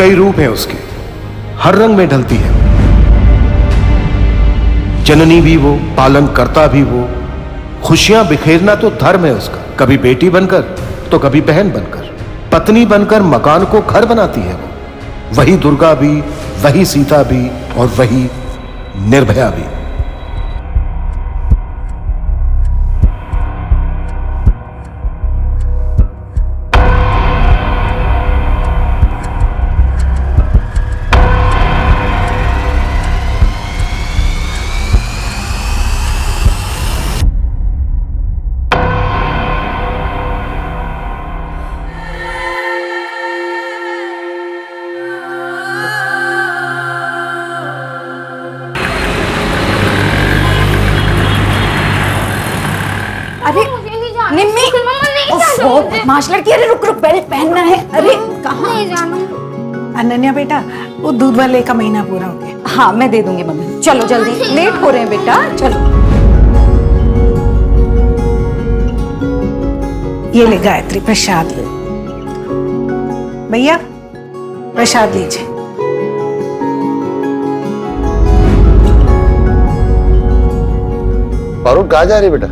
कई रूप हैं उसके, हर रंग में ढलती है। जननी भी वो, पालन करता भी वो, खुशियां बिखेरना तो धर्म है उसका। कभी बेटी बनकर तो कभी बहन बनकर, पत्नी बनकर मकान को घर बनाती है वो। वही दुर्गा भी, वही सीता भी और वही निर्भया भी। अरे निम्मी, बदमाश लड़की, अरे रुक रुक, बेल्ट पहनना है। अरे कहाँ? नहीं जानू। अनन्या बेटा, वो दूध वाले का महीना पूरा हो गया। हाँ मैं दे दूंगी मम्मी, चलो जल्दी, लेट हो रहे हैं बेटा, चलो। ये ले गायत्री, प्रसाद ले। भैया प्रसाद लीजिए। फारूक कहाँ जा रही है बेटा?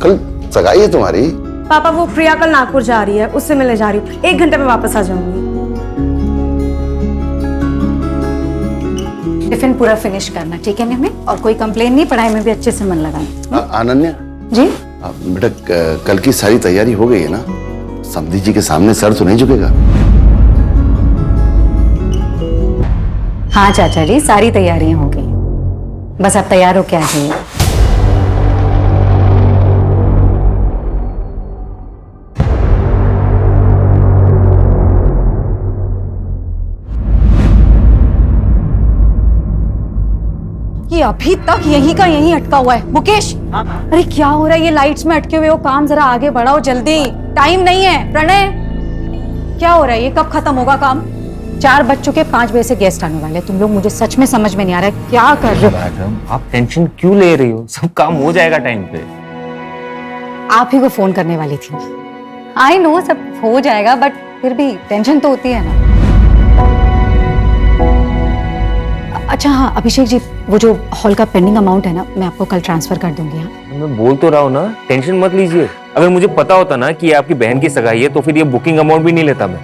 कल सगाई है तुम्हारी। पापा वो प्रिया कल नागपुर जा रही है, उससे मिलने जा रही हूँ। 1 घंटे में वापस आ जाऊंगी। टिफिन पूरा फिनिश करना, ठीक है निम्मी? और कोई कंप्लेन नहीं, पढ़ाई में भी अच्छे से मन लगाना। अनन्या जी बेटा, कल की सारी तैयारी हो गई है ना? समधी जी के सामने सर तो नहीं झुकेगा? हाँ चाचा जी, सारी तैयारियां हो गई, बस आप तैयार हो के आ जाइए। ये अभी तक यहीं का यहीं अटका हुआ है। मुकेश, अरे क्या हो रहा है? ये लाइट्स में अटके हुए हो, काम जरा आगे बढ़ाओ जल्दी, टाइम नहीं है। प्रणय, क्या हो रहा है? ये कब खत्म होगा काम? 4 बज चुके, 5 बजे से गेस्ट आने वाले। तुम लोग, मुझे सच में समझ में नहीं आ रहा है क्या कर रहे हो। मैडम आप टेंशन क्यों ले रही हो? सब काम हो जाएगा टाइम पे। आप ही को फोन करने वाली थी। आई नो सब हो जाएगा, बट फिर भी टेंशन तो होती है ना। अच्छा हाँ अभिषेक जी, वो जो हॉल का पेंडिंग अमाउंट है ना, मैं आपको कल ट्रांसफर कर दूंगी। हाँ मैं बोल तो रहा हूँ ना, टेंशन मत लीजिए। अगर मुझे पता होता ना कि ये आपकी बहन की सगाई है तो फिर ये बुकिंग अमाउंट भी नहीं लेता मैं।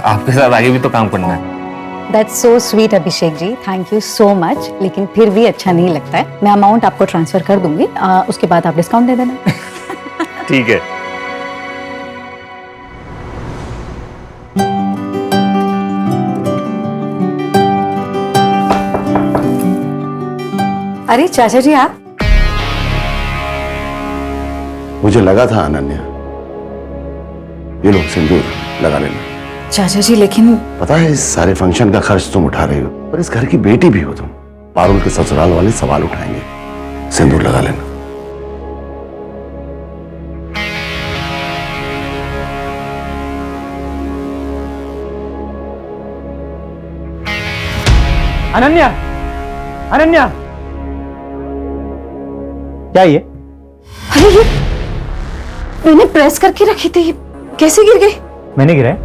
आपके साथ आगे भी तो काम करना है। That's so sweet Abhishek ji, thank you so much. लेकिन फिर भी अच्छा नहीं लगता है। मैं अमाउंट आपको ट्रांसफर कर दूंगी, उसके बाद आप डिस्काउंट दे देना। ठीक है। अरे चाचा जी आप? मुझे लगा था अनन्या, ये लो सिंदूर लगा लेना। चाचा जी लेकिन पता है इस सारे फंक्शन का खर्च तुम उठा रही हो, पर इस घर की बेटी भी हो तुम। पारुल के ससुराल वाले सवाल उठाएंगे। सिंदूर लगा लेना। अनन्या, अनन्या, क्या ये? अरे ये मैंने प्रेस करके रखी थी, कैसे गिर गई? मैंने गिराया?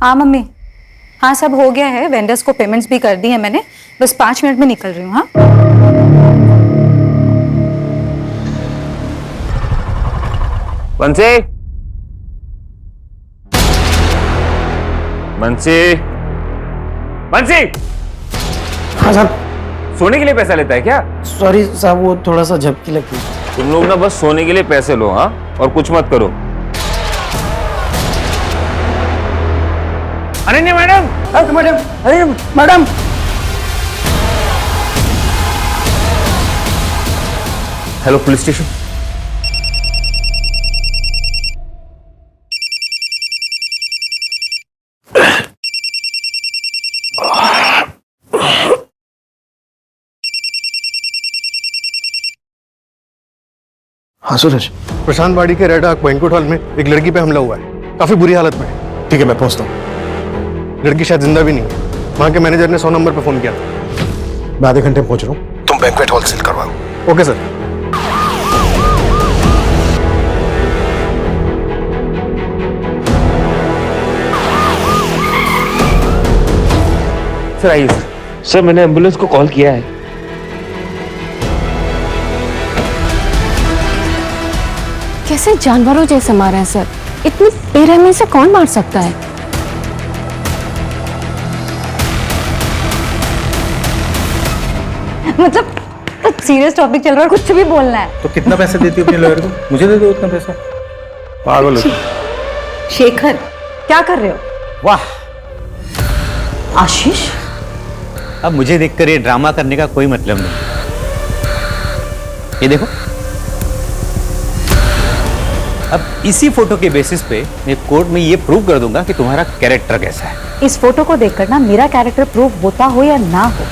हाँ मम्मी, हाँ सब हो गया है, वेंडर्स को पेमेंट्स भी कर दी है मैंने, बस 5 मिनट में निकल रही हूँ। हाँ बंसी, बंसी, बंसी। हाँ साहब। सोने के लिए पैसा लेता है क्या? सॉरी साहब, वो थोड़ा सा झपकी लगती है। तुम लोग ना बस सोने के लिए पैसे लो, हाँ, और कुछ मत करो। अनन्या मैडम, मैडम, अरे मैडम, हेलो पुलिस स्टेशन। हाँ सूरज, प्रशांत वाड़ी के रेड आर्क बैंक्वेट हॉल में एक लड़की पे हमला हुआ है। काफी बुरी हालत में है। ठीक है मैं पहुंचता हूँ। लड़की शायद जिंदा भी नहीं है। वहां के मैनेजर ने 100 नंबर पे फोन किया था। मैं आधे घंटे में पहुंच रहा हूँ, तुम बैंक्वेट हॉल सील करवाओ। Okay sir. सर आइए सर। सर मैंने एम्बुलेंस को कॉल किया है। कैसे जानवरों जैसे मारा है सर? इतनी बेरहमी से कौन मार सकता है? मतलब सीरियस टॉपिक चल रहा है, कुछ भी बोलना है। तो कितना पैसे देती हो अपने लॉयर को? मुझे दे दो उतना पैसा। पागल हो। शेखर, क्या कर रहे हो? वाह, आशीष, अब मुझे देखकर ये ड्रामा करने का कोई मतलब नहीं। ये देखो, अब इसी फोटो के बेसिस पे मैं कोर्ट में ये प्रूव कर दूंगा कि तुम्हारा कैरेक्टर कैसा है। इस फोटो को देखकर ना मेरा कैरेक्टर प्रूव होता हो या ना हो,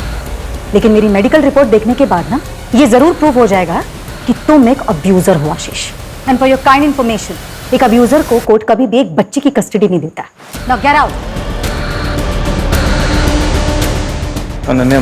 लेकिन मेरी मेडिकल रिपोर्ट देखने के बाद ना ये जरूर प्रूव हो जाएगा कि तुम एक अब्यूजर हो Ashish. And for your kind information, एक अब्यूजर को कोर्ट कभी भी एक बच्चे की कस्टडी नहीं देता। Now get out. Ananya,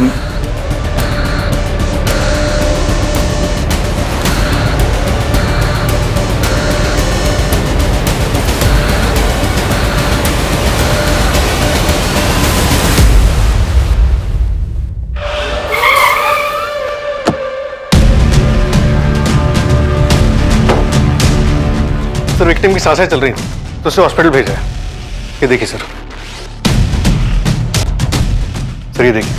sir victim की सांसें चल रही थी तो उसे हॉस्पिटल भेजा है। ये देखिए सर। सर ये देखिए।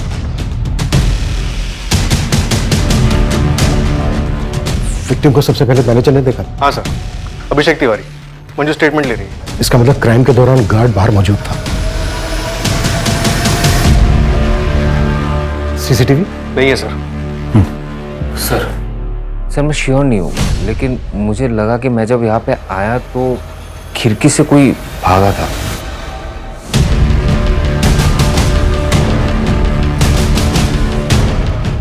विक्टिम को सबसे पहले मैनेजर ने देखा। हाँ सर, अभिषेक तिवारी। मंजू स्टेटमेंट ले रही है। इसका मतलब क्राइम के दौरान गार्ड बाहर मौजूद था। सीसीटीवी नहीं है सर। सर मैं श्योर नहीं हूँ, लेकिन मुझे लगा कि मैं जब यहाँ पे आया तो खिड़की से कोई भागा था।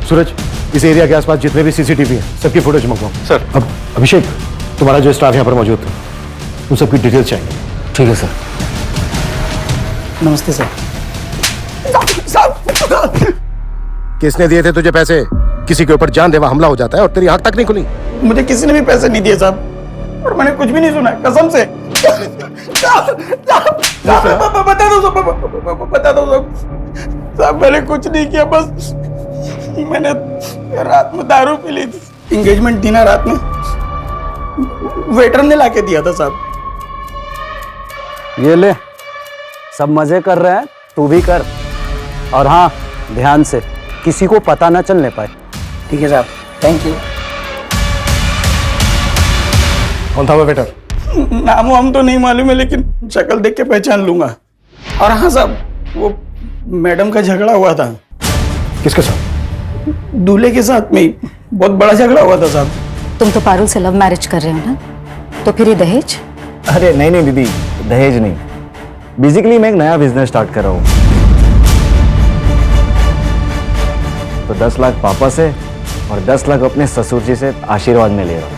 सूरज, इस एरिया के आसपास जितने भी सीसीटीवी हैं सबकी फुटेज मंगवाओ। सर। अब अभिषेक, तुम्हारा जो स्टाफ यहाँ पर मौजूद था उन सबकी डिटेल्स चाहिए। ठीक है सर। नमस्ते सर। किसने दिए थे तुझे पैसे? किसी के ऊपर जानलेवा हमला हो जाता है और तेरी आंख तक नहीं खुली। मुझे किसी ने भी पैसे नहीं दिए साहब, और मैंने कुछ भी नहीं सुना कसम से। बता दो साहब, मैंने कुछ नहीं किया, बस मैंने रात में दारू पी ली थी। एंगेजमेंट थी ना रात में, वेटर ने लाके दिया था साहब। ये ले, सब मजे कर रहे हैं, तू भी कर। और हाँ, ध्यान से, किसी को पता ना चलने पाए। ठीक है साहब, थैंक यू। कौन था वो वेटर? नाम वाम तो नहीं मालूम है, लेकिन शक्ल देख के पहचान लूंगा। और हाँ साहब, वो मैडम का झगड़ा हुआ था। किसके साथ? दूल्हे के साथ में, बहुत बड़ा झगड़ा हुआ था साहब। तुम तो पारुल से लव मैरिज कर रहे हो ना, तो फिर ये दहेज? अरे नहीं नहीं दीदी, दहेज नहीं। बेसिकली मैं एक नया बिजनेस स्टार्ट कर रहा हूँ, तो 10 लाख पापा से और 10 लाख अपने ससुर जी से आशीर्वाद में ले रहा हूँ।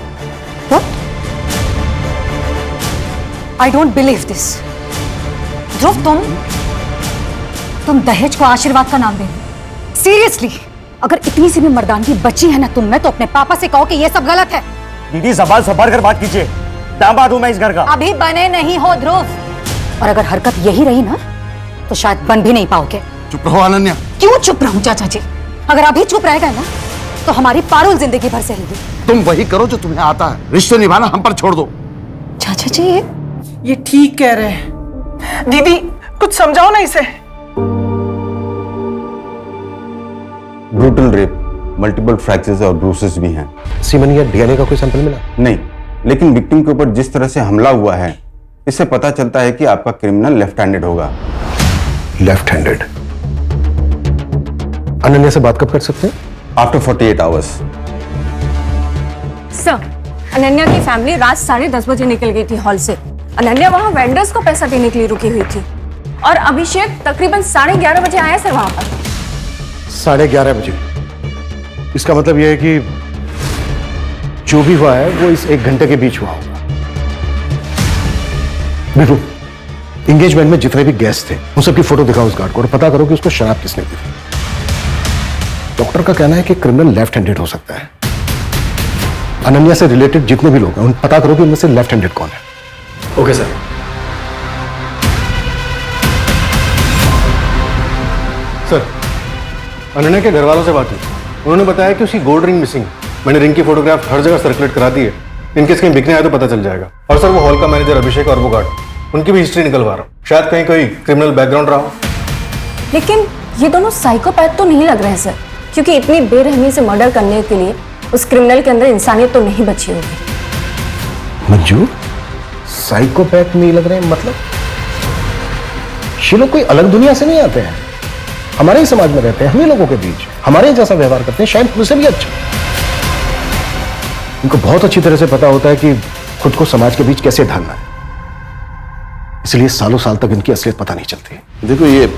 I don't believe this. Dhruv, तुम दहेज को आशीर्वाद का नाम दे रहे हो? सीरियसली? अगर इतनी सी भी मर्दानगी बची है ना तुम में, तो अपने पापा से कहो कि ये सब गलत है। दीदी ज़बान संभाल कर बात कीजिए, दामाद हूं मैं इस घर का। अभी बने नहीं हो ध्रुव, और अगर हरकत यही रही ना तो शायद बन भी नहीं पाओगे। चुप रहो अनन्या। क्यों चुप रहूं चाचा जी? अगर अभी चुप रह गए ना तो हमारी पारुल जिंदगी भर सहेगी। तुम वही करो जो तुम्हें आता है, रिश्ते निभाना हम पर छोड़ दो। चाचा जी, ये ठीक कह रहे हैं। दीदी कुछ समझाओ ना इसे। Good, brutal rape, multiple fractures और ब्रूसेस भी हैं। सीमन या डीएनए का कोई सैंपल मिला? नहीं, लेकिन विक्टिम के ऊपर जिस तरह से हमला हुआ है, इससे पता चलता है कि आपका क्रिमिनल लेफ्ट हैंडेड होगा। Left handed? अनन्या से बात कब कर सकते हैं? After 48 hours. सर, अनन्या की फैमिली रात 10:30 बजे निकल गई थी हॉल से। अनन्या वहां वेंडर्स को पैसा देने के लिए रुकी हुई थी और अभिषेक तकरीबन 11:30 बजे आया सर वहां पर। 11:30 बजे? इसका मतलब यह है कि जो भी हुआ है वो इस 1 घंटे के बीच हुआ होगा। बिल्कुल, एंगेजमेंट में जितने भी गेस्ट थे उन सबकी फोटो दिखाओ उस गार्ड को और पता करो कि उसको शराब किसने दी थी। डॉक्टर का कहना है कि क्रिमिनल लेफ्ट हैंडेड हो सकता है। अनन्या से रिलेटेड जितने भी लोग हैं उन पता करो कि उनमें से लेफ्ट हैंडेड कौन है। Okay sir. सर, अनन्या के घर वालों से बात हुई, उन्होंने बताया कि उसकी गोल्ड रिंग मिसिंग। मैंने रिंग की फोटोग्राफ हर जगह सर्कुलेट करा दी है, इनकेस कहीं बिकने आए तो पता चल जाएगा। और सर, वो हॉल का मैनेजर अभिषेक और वो गार्ड, उनकी भी हिस्ट्री निकलवा रहा हूँ, शायद कहीं कोई क्रिमिनल बैकग्राउंड रहा हो। लेकिन ये दोनों साइकोपैथ तो नहीं लग रहे हैं सर, क्योंकि इतनी बेरहमी से मर्डर करने के लिए उस क्रिमिनल के अंदर इंसानियत तो नहीं बची होगी। मंजू, साइकोपैथ नहीं लग रहे हैं मतलब? ये लोग कोई अलग दुनिया से नहीं आते हैं, हमारे ही समाज में रहते हैं, हम ही लोगों के बीच, हमारे जैसा व्यवहार करते हैं, शायद मुझसे भी अच्छा। इनको बहुत अच्छी तरह से पता होता है कि खुद को समाज के बीच कैसे ढालना है, इसलिए सालों साल तक इनकी असलियत पता नहीं चलती। देखो, ये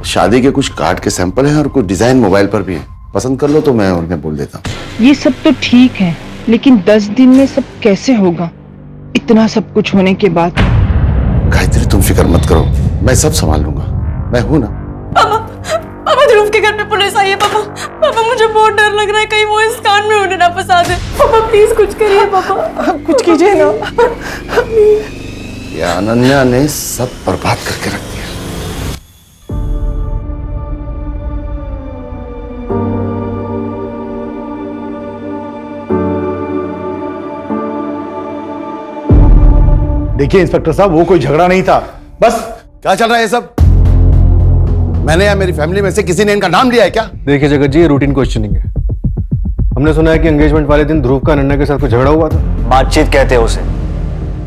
शादी के कुछ कार्ड के सैंपल हैं और कुछ डिजाइन मोबाइल पर भी है, पसंद कर लो तो मैं उन्हें बोल देता हूँ। ये सब तो ठीक है, लेकिन 10 दिन में सब कैसे होगा, इतना सब कुछ होने के बाद? गायत्री, तुम फिक्र मत करो, मैं सब संभाल लूंगा, मैं हूं ना। पापा, ध्रुव के घर पे पुलिस आई है। पापा, मुझे बहुत डर लग रहा है, कहीं वो इस कान में उन्हें ना फंसा दे। पापा प्लीज कुछ करिए पापा। कुछ कीजिए ना। ये अनन्या ने सब बर्बाद करके रख दिया। देखिए इंस्पेक्टर साहब, वो कोई झगड़ा नहीं था, बस। क्या चल रहा है ये सब? मैंने या मेरी फैमिली में से किसी ने इनका नाम लिया है क्या? देखिए जगत जी, ये रूटीन क्वेश्चनिंग है। हमने सुना है कि एंगेजमेंट वाले दिन ध्रुव का अनन्या के साथ कुछ झगड़ा हुआ था। बातचीत कहते हैं उसे,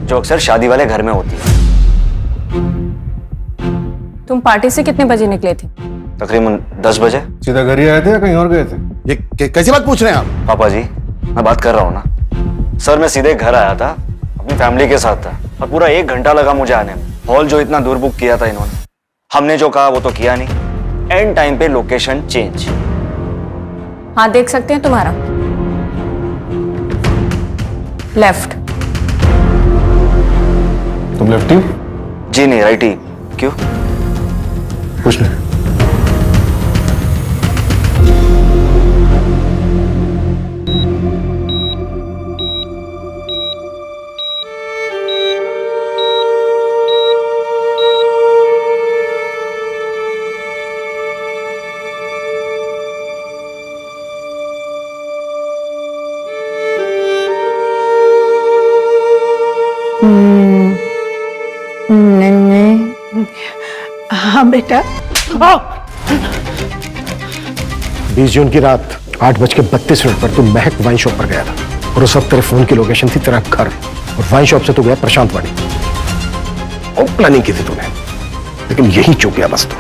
जो अक्सर शादी वाले घर में होती है। तुम पार्टी से कितने बजे निकले थे? तकरीबन 10 बजे। सीधा घर ही आए थे या कहीं और गए थे? ये कैसी बात पूछ रहे हैं आप? पापा जी, मैं बात कर रहा हूँ ना सर। मैं सीधे घर आया था, अपनी फैमिली के साथ था, और पूरा 1 घंटा लगा मुझे आने में। हॉल जो इतना दूर बुक किया था इन्होंने, हमने जो कहा वो तो किया नहीं। एंड टाइम पे लोकेशन चेंज। हाँ, देख सकते हैं तुम्हारा लेफ्ट। तुम लेफ्टी हो? जी नहीं, राइट ही। क्यों? कुछ नहीं। हाँ बेटा। 20 जून की रात 8:32 पर तू महक वाइन शॉप पर गया था और उस वक्त तेरे फोन की लोकेशन थी तेरा घर, और वाइन शॉप से तू गया प्रशांत वाड़ी। और प्लानिंग की थी तूने, लेकिन यही चूक गया बस तू।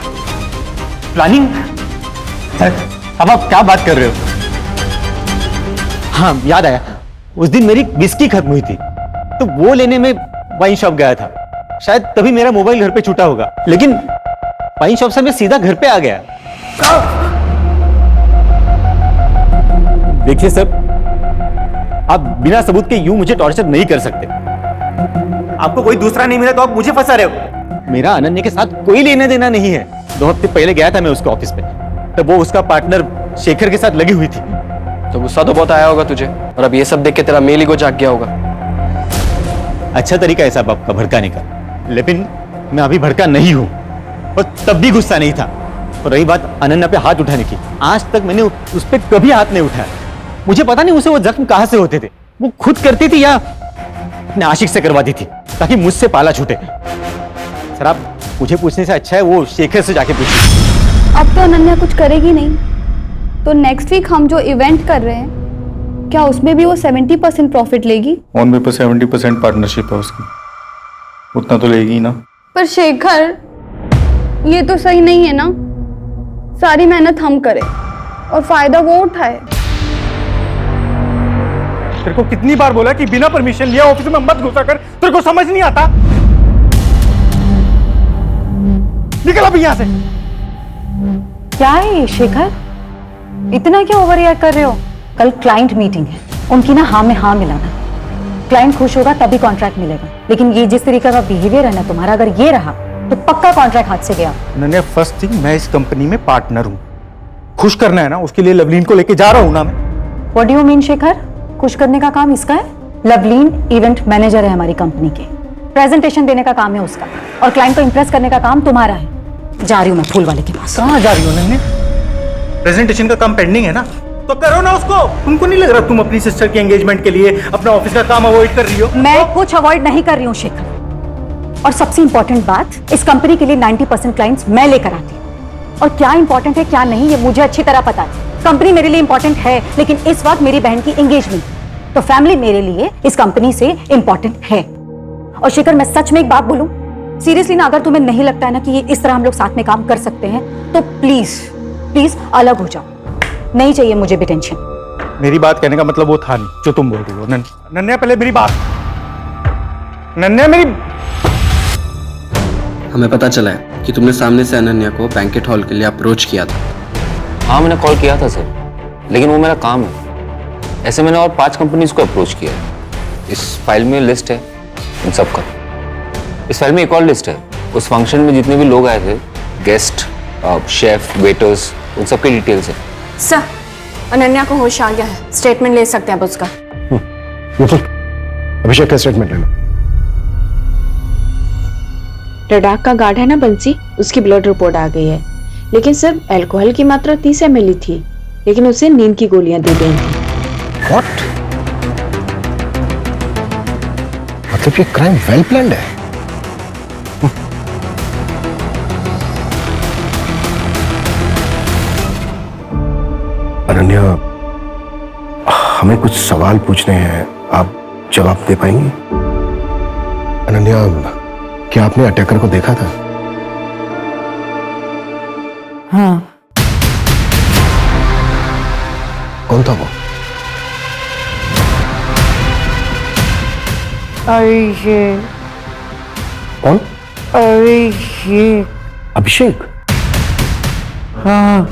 प्लानिंग? अब आप क्या बात कर रहे हो? हाँ, याद आया, उस दिन मेरी विस्की खत्म हुई थी तो वो लेने में वाइन शॉप गया था। शायद तभी मेरा मोबाइल घर पे छूटा होगा, लेकिन वाइन शॉप से मैं सीधा घर पे आ गया। देखिए सर, आप बिना सबूत के यूं मुझे टॉर्चर नहीं कर सकते। आपको कोई दूसरा नहीं मिला तो आप मुझे फंसा रहे हो। मेरा अनन्या के साथ कोई लेना देना नहीं है। 2 हफ्ते पहले गया था मैं उसके ऑफिस पे, तब वो उसका पार्टनर शेखर के साथ लगी हुई थी। तो गुस्सा तो बहुत आया होगा तुझे, और अब ये सब देख के तेरा मेल ही को जाग गया होगा। अच्छा तरीका है साहब आपका भड़काने का, लेकिन मैं अभी भड़का नहीं हूं, और तब भी गुस्सा नहीं था। और रही बात अनन्या पे हाथ उठाने की, आज तक मैंने उस पर कभी हाथ नहीं उठाया। मुझे पता नहीं उसे वो जख्म कहां से होते थे, वो खुद करती थी या अपने आशिक से करवाती थी ताकि मुझसे पाला छूटे। सर, आप मुझे पूछने से अच्छा है वो शेखर से जाके पूछिए। अब तो अनन्या कुछ करेगी नहीं, तो नेक्स्ट वीक हम जो इवेंट कर रहे हैं, क्या उसमें भी वो 70% प्रॉफिट लेगी? ऑन पेपर 70% पार्टनरशिप है उसकी, उतना तो लेगी ही ना। पर शेखर, ये तो सही नहीं है ना। सारी मेहनत हम करें और फायदा वो उठाए। तेरे को कितनी बार बोला कि बिना परमिशन लिया ऑफिस में मत घुसा कर, तेरे को समझ नहीं आता? निकल अभी यहाँ से। क्या है ये शेखर, इतना क्या ओवर रिएक्ट कर रहे हो? कल क्लाइंट मीटिंग है, उनकी ना हाँ में हाँ मिलाना। क्लाइंट खुश होगा तभी कॉन्ट्रैक्ट मिलेगा, लेकिन ये जिस तरीके का बिहेवियर है ना तुम्हारा, अगर ये रहा तो पक्का कॉन्ट्रैक्ट हाथ से गया। नन्या, फर्स्ट थिंग, मैं इस कंपनी में पार्टनर हूँ। खुश करना है ना, उसके लिए लवलीन को लेके जा रहा हूँ ना मैं। What do you mean Shekhar? खुश करने का काम इसका है? लवलीन इवेंट मैनेजर है हमारी कंपनी के, प्रेजेंटेशन देने का काम है उसका, और क्लाइंट को इंप्रेस करने का काम तुम्हारा है। जा रही हूँ मैं फूल वाले के पास। कहाँ जा रही हो नन्या? प्रेजेंटेशन का काम पेंडिंग है ना, तो करो ना उसको। तुमको नहीं लग रहा तुम अपनी सिस्टर के एंगेजमेंट के लिए अपना ऑफिस का काम अवॉइड कर रही हो? मैं कुछ अवॉइड नहीं कर रही हूँ शेखर, और सबसे इंपॉर्टेंट बात, इस कंपनी के लिए 90% क्लाइंट्स मैं लेकर आती हूँ, और क्या इंपॉर्टेंट है क्या नहीं ये मुझे अच्छी तरह पता है। कंपनी मेरे लिए इंपॉर्टेंट है, लेकिन इस वक्त मेरी बहन की एंगेजमेंट, तो फैमिली मेरे लिए इस कंपनी से इंपॉर्टेंट है। और शेखर, मैं सच में एक बात बोलूं, सीरियसली ना, अगर तुम्हें नहीं लगता है ना कि ये इस तरह हम लोग साथ में काम कर सकते हैं, तो प्लीज प्लीज अलग हो जाओ। नहीं चाहिए मुझे भी टेंशन। मेरी बात कहने का मतलब वो था नहीं जो तुम बोल रही हो। नन्या, पहले मेरी बात। नन्या, मेरी। हमें पता चला है कि तुमने सामने से अनन्या को बैंकेट हॉल के लिए अप्रोच किया था। हाँ, मैंने कॉल किया था सर, लेकिन वो मेरा काम है। ऐसे मैंने और 5 कंपनीज को अप्रोच किया है। इस फाइल में लिस्ट है उन सबका। इस फाइल में एक और लिस्ट है, उस फंक्शन में जितने भी लोग आए थे, गेस्ट, शेफ, वेटर्स, उन सबके डिटेल्स है। सर, अनन्या को होश आ गया है, स्टेटमेंट ले सकते हैं आप उसका। अभिषेक का स्टेटमेंट ले लो। लद्दाख का गार्ड है ना बंसी, उसकी ब्लड रिपोर्ट आ गई है, लेकिन सर अल्कोहल की मात्रा 30 ml थी, लेकिन उसे नींद की गोलियां दी गई थी। What? मतलब ये क्राइम वेल प्लान्ड है। अनन्या, हमें कुछ सवाल पूछने हैं, आप जवाब दे पाएंगी? अनन्या, क्या आपने अटैकर को देखा था? हाँ। कौन था वो? अभिषेक। कौन? अभिषेक। अभिषेक? हाँ।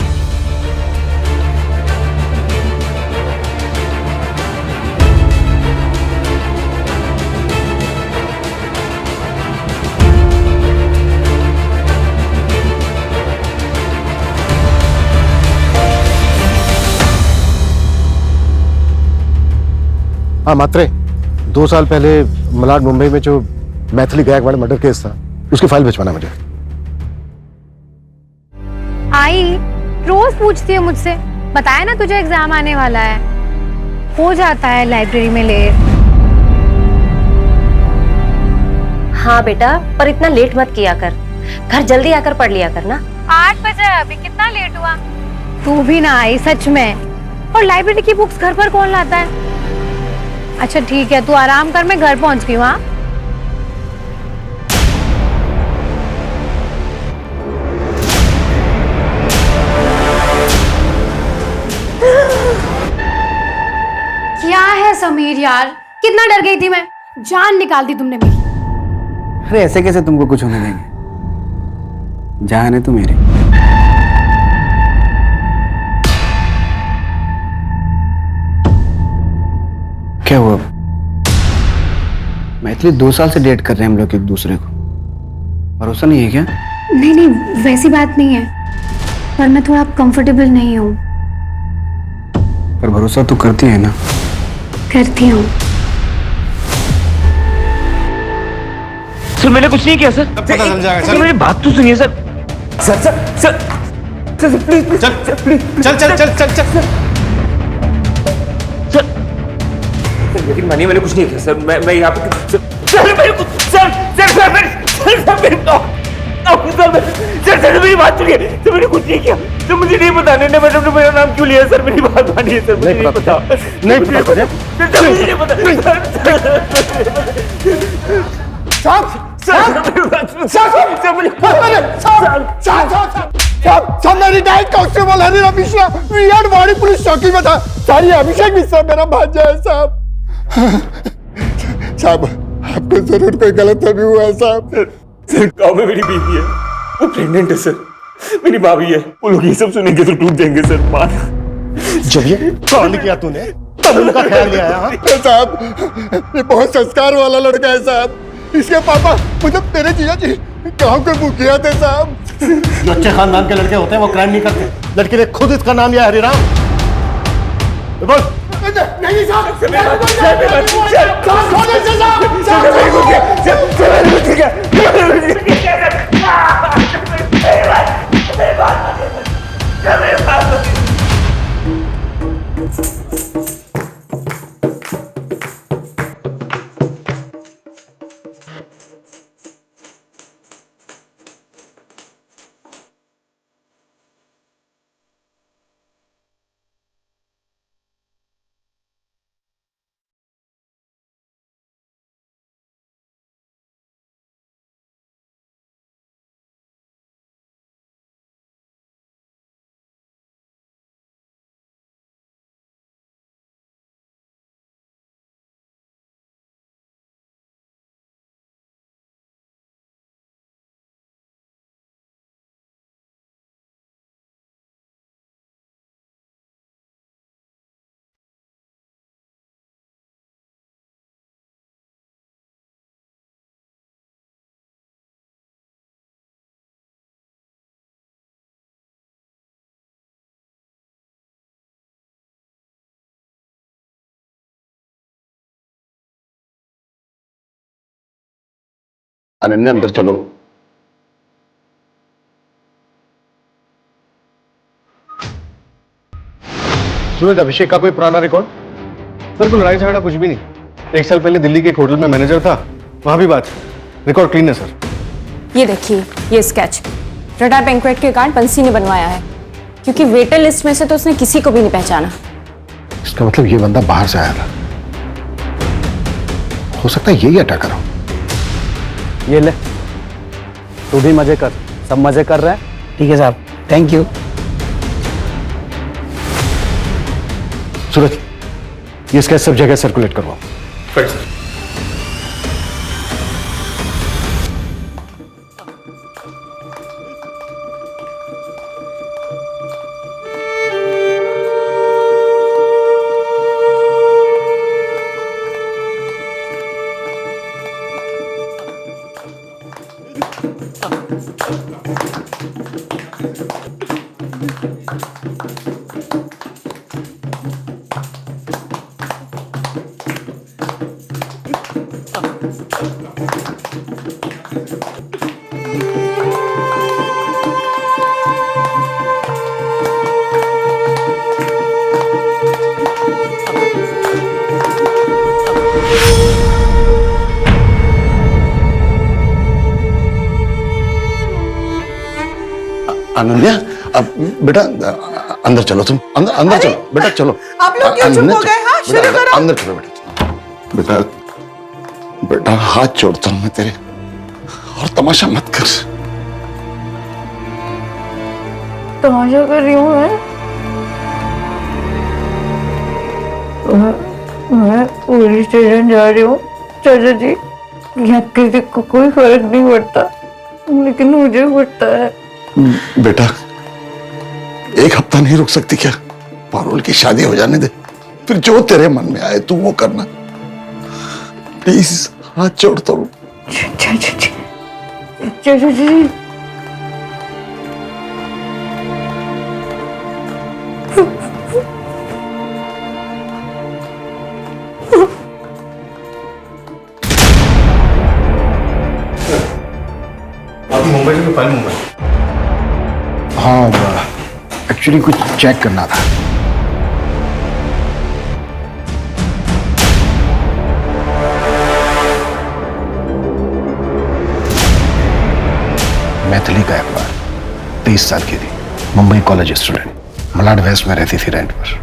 हाँ मात्रे, 2 साल पहले मलाड मुंबई में जो मैथिली गायकवाड़ मर्डर केस था, उसकी फाइल भिजवाना मुझे। आई रोज पूछती है मुझसे, बताया ना तुझे एग्जाम आने वाला है, हो जाता है लाइब्रेरी में लेट। हाँ बेटा, पर इतना लेट मत किया कर, घर जल्दी आकर पढ़ लिया कर ना। 8 बजे अभी कितना लेट हुआ? तू भी ना आई सच में। और लाइब्रेरी की बुक्स घर पर कौन लाता है? अच्छा ठीक है, तू आराम कर, मैं घर पहुंच गई हूँ। हाँ, क्या है समीर यार, कितना डर गई थी मैं, जान निकाल दी तुमने मेरी। अरे ऐसे कैसे तुमको कुछ होने देंगे, जान है तू मेरी। क्या हुआ? मैथिली 2 साल से डेट कर रहे हैं हम लोग एक दूसरे को, भरोसा नहीं है क्या? नहीं नहीं, वैसी बात नहीं है, पर मैं थोड़ा कंफर्टेबल नहीं हूँ। पर भरोसा तो करती है ना? करती हूँ। सर मैंने कुछ नहीं किया सर। पता चल जाएगा सर, मेरी बात तो सुनिए sir. Sir sir sir sir please चल चल चल चल चल चल सर, लेकिन मैंने कुछ नहीं किया सर। मैं यहाँ पे सर मेरे को सर सर सर सर मेरी बात सुनिए सर, मैंने कुछ नहीं किया सर, मुझे नहीं पता नन्ना मैडम ने मेरा नाम क्यों लिया सर, मेरी बात मानिए सर, मुझे नहीं पता नहीं पता सर, मुझे नहीं पता मैं रिटायर्ड कांस्टेबल हरिराम मिश्रा विराट वाड़ी पुलिस चौकी में था। सारी अभिषेक मिश्रा मेरा भांजा है साहब। साहब आपको जरूर कोई गलतफहमी हुआ है साहब। सर गाँव में मेरी बीवी है, वो प्रेग्नेंट है सर, मेरी भाभी है, वो लोग ये सब सुनेंगे तो टूट जाएंगे सर। मान जब ये कांड किया तूने तब उनका ख्याल नहीं आया? साहब ये बहुत संस्कार वाला लड़का है साहब। इसके पापा मतलब तेरे जीजा जी गाँव के मुखिया थे साहब। जो अच्छे खानदान के लड़के होते हैं वो क्राइम नहीं करते। लड़के ने खुद इसका नाम लिया हरिराम। बोल। नहीं साहब अनन्या अंदर चलो। सूरज, अभिषेक का कोई पुराना रिकॉर्ड? सर कोई लड़ाई झगड़ा कुछ भी नहीं। 1 साल पहले दिल्ली के एक होटल में मैनेजर था, वहां भी बात। रिकॉर्ड क्लीन है सर। ये देखिए ये स्केच रडार बैंक्वेट के कार्ड बंसी ने बनवाया है, क्योंकि वेटर लिस्ट में से तो उसने किसी को भी नहीं पहचाना। इसका मतलब ये बंदा बाहर से आया था। हो सकता है यही अटैकर हो। ये ले, तू भी मजे कर, सब मजे कर रहे हैं। ठीक है साहब, थैंक यू। सूरज, ये स्केच सब जगह सर्कुलेट करवाओ। Right sir. अनन्या, अब बेटा अंदर चलो, तुम अंदर चलो बेटा, चलो। आप लोग क्यों चुप हो गए? हाँ, शुरू करो। अंदर चलो बेटा। बेटा बेटा हाथ जोड़ता हूं मैं तेरे, और तमाशा मत कर। तमाशा कर रही हूँ मैं पुलिस स्टेशन जा रही हूँ चाचा जी। यहाँ किसी को कोई फर्क नहीं पड़ता, लेकिन मुझे पड़ता है। बेटा 1 हफ्ता नहीं रुक सकती क्या? पारुल की शादी हो जाने दे, फिर जो तेरे मन में आए तू वो करना। प्लीज हाथ जोड़ता हूँ। चाचा जी आप मुंबई से फाइल मंगवाई? हाँ, एक्चुअली कुछ चेक करना था। मैथिली का अखबार। 23 साल की थी, Mumbai college student, Malad west में रहती थी रेंट पर।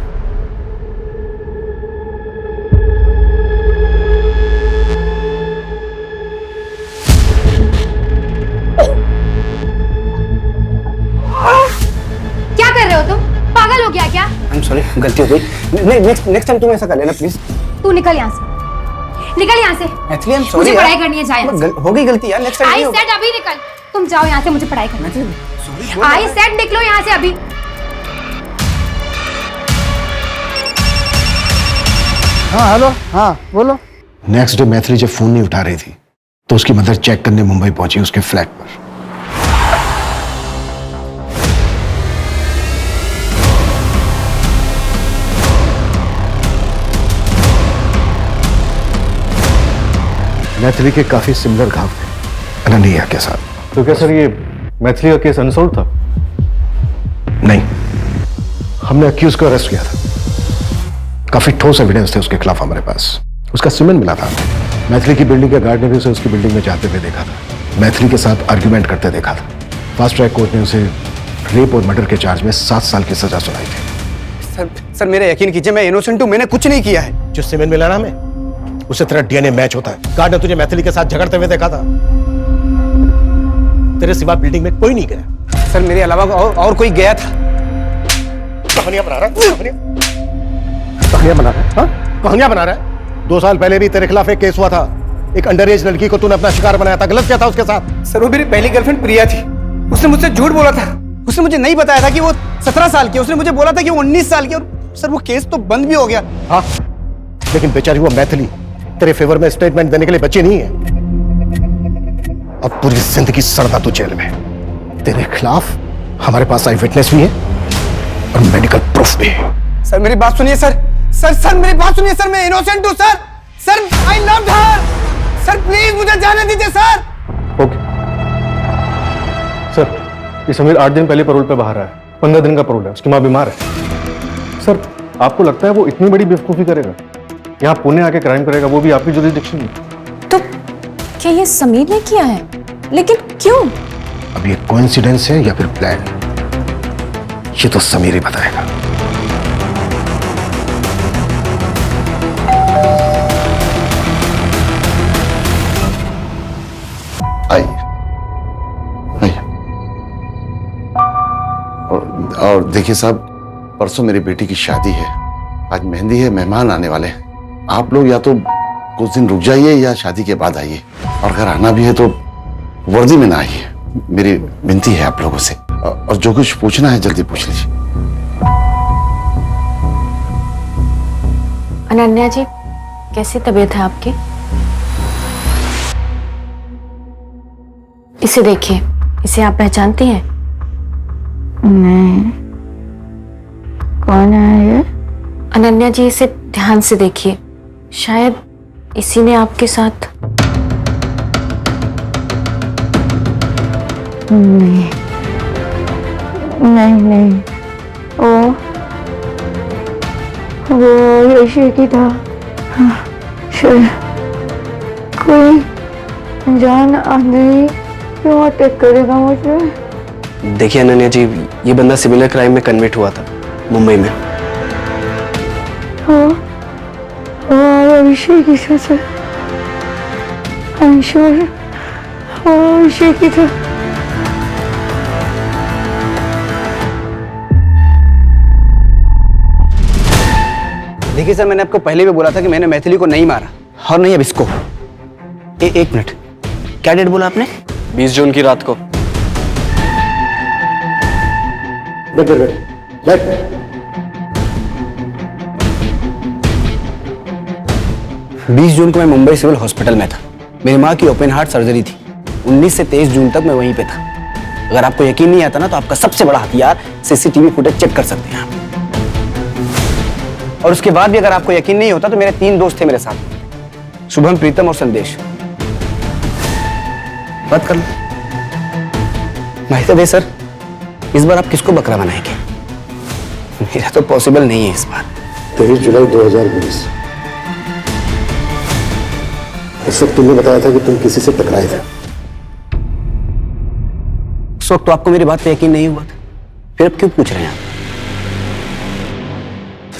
क्या कर रहे हो तुम? पागल हो गया क्या? आई एम सॉरी, गलती हो गई। नेक्स्ट टाइम तुम ऐसा कर लेना प्लीज। तू निकल यहाँ से, निकल यहाँ से। एक्चुअली आई एम सॉरी, मुझे पढ़ाई करनी है, जा यहाँ से। हो गई गलती यार, नेक्स्ट टाइम आई नहीं होगा। सेड अभी निकल, तुम जाओ यहाँ से, मुझे पढ़ाई करनी है। आई सेड निकलो यहाँ से अभी। हाँ हेलो, हाँ बोलो। नेक्स्ट डे मैथिली जब फोन नहीं उठा रही थी तो उसकी मदर चेक करने मुंबई पहुंची उसके फ्लैट पर। मैथिली के काफी सिमिलर घाव थे अनन्या के साथ। तो क्या सर ये मैथिली का केस अनसॉल्व था? नहीं, हमने अक्यूज को अरेस्ट किया था। काफी ठोस एविडेंस थे उसके खिलाफ हमारे पास। उसका सीमेंट मिला था। मैथिली की बिल्डिंग के गार्ड ने भी उसे उसकी बिल्डिंग में जाते हुए देखा था, मैथिली के साथ आर्ग्यूमेंट करते देखा था। फास्ट ट्रैक कोर्ट ने उसे रेप और मर्डर के चार्ज में 7 साल की सजा सुनाई थी। सर मेरा यकीन कीजिए, मैं इनोसेंट हूँ, मैंने कुछ नहीं किया है। जो सीमेंट मिला ना हमें, उससे तेरा डीएनए मैच होता है। गार्ड ने तुझे मैथिली के साथ झगड़ते हुए देखा था। तेरे सिवा बिल्डिंग में कोई नहीं गया। सर मेरे अलावा और कोई गया था। कहानियां बना रहा है, कहानियां बना रहा है, हाँ? कहानियां बना रहा है। 2 साल पहले भी तेरे खिलाफ एक केस हुआ था। एक अंडरएज लड़की को तूने अपना शिकार बनाया था। गलत क्या था उसके साथ? सर वो मेरी पहली गर्लफ्रेंड प्रिया थी। उसने मुझसे झूठ बोला था। उसने मुझे नहीं बताया था कि वो 17 साल की। उसने मुझे बोला था कि वो 19 साल की। और सर वो केस तो बंद भी हो गया। हाँ, लेकिन बेचारी वो मैथिली तेरे फेवर में स्टेटमेंट देने के लिए बची नहीं है। अब पूरी जिंदगी सड़ता तू जेल में। तेरे खिलाफ हमारे पास आई विटनेस भी है और मेडिकल प्रूफ भी है। सर मेरी बात सुनिए सर। सर मेरी बात सुनिए सर, मैं इनोसेंट हूँ sir. Sir I loved her. Sir please मुझे जाने दीजिए सर। ओके सर, ये समीर 8 दिन पहले पैरोल पे बाहर आया। 15 दिन का पैरोल है, उसकी माँ बीमार है। सर आपको लगता है वो इतनी बड़ी बेवकूफी करेगा? यहाँ पुणे आके क्राइम करेगा, वो भी आपकी जुरिसडिक्शन में? तो क्या ये समीर ने किया है? लेकिन क्यों? अब ये कोइंसिडेंस है या फिर प्लान, ये तो समीर ही बताएगा। आइए आइए। और देखिए साहब, परसों मेरी बेटी की शादी है, आज मेहंदी है, मेहमान आने वाले हैं। आप लोग या तो कुछ दिन रुक जाइए या शादी के बाद आइए, और अगर आना भी है तो वर्दी में ना आइए। मेरी विनती है आप लोगों से। और जो कुछ पूछना है जल्दी पूछ लीजिए। अनन्या जी, कैसी तबीयत है आपकी? इसे देखिए, इसे आप पहचानती हैं? नहीं, कौन है ये? अनन्या जी, इसे ध्यान से देखिए, शायद इसी ने आपके साथ। नहीं नहीं नहीं, वो यशी की था। शायद कोई अनजान आदमी क्यों अटैक करेगा मुझे? देखिए अनन्या जी, ये बंदा सिमिलर क्राइम में कन्विक्ट हुआ था मुंबई में। हाँ, अभिषेक की था। आई एम श्योर अभिषेक की था। देखिए सर, मैंने आपको पहले भी बोला था कि मैंने मैथिली को नहीं मारा, और नहीं अब इसको। एक मिनट, क्या डेट बोला आपने? 20 जून की रात को। बैठ। 20 जून को मैं मुंबई सिविल हॉस्पिटल में था। मेरी माँ की ओपन हार्ट सर्जरी थी। 19 से 23 जून तक मैं वहीं पे था। अगर आपको यकीन नहीं आता ना, तो आपका सबसे बड़ा हथियार सीसीटीवी फुटेज चेक कर सकते हैं आप। और उसके बाद भी अगर आपको यकीन नहीं होता तो मेरे 3 दोस्त थे मेरे साथ, शुभम, प्रीतम और संदेश। बात कर लो। माहिता दे सर, इस बार आप किसको बकरा बनाएंगे? मेरा तो पॉसिबल नहीं है इस बार। 23 जुलाई 2020, इस वक्त तुमने बताया था कि तुम किसी से टकराए थे। वक्त तो आपको मेरी बात पे यकीन नहीं हुआ था, फिर अब क्यों पूछ रहे हैं आप?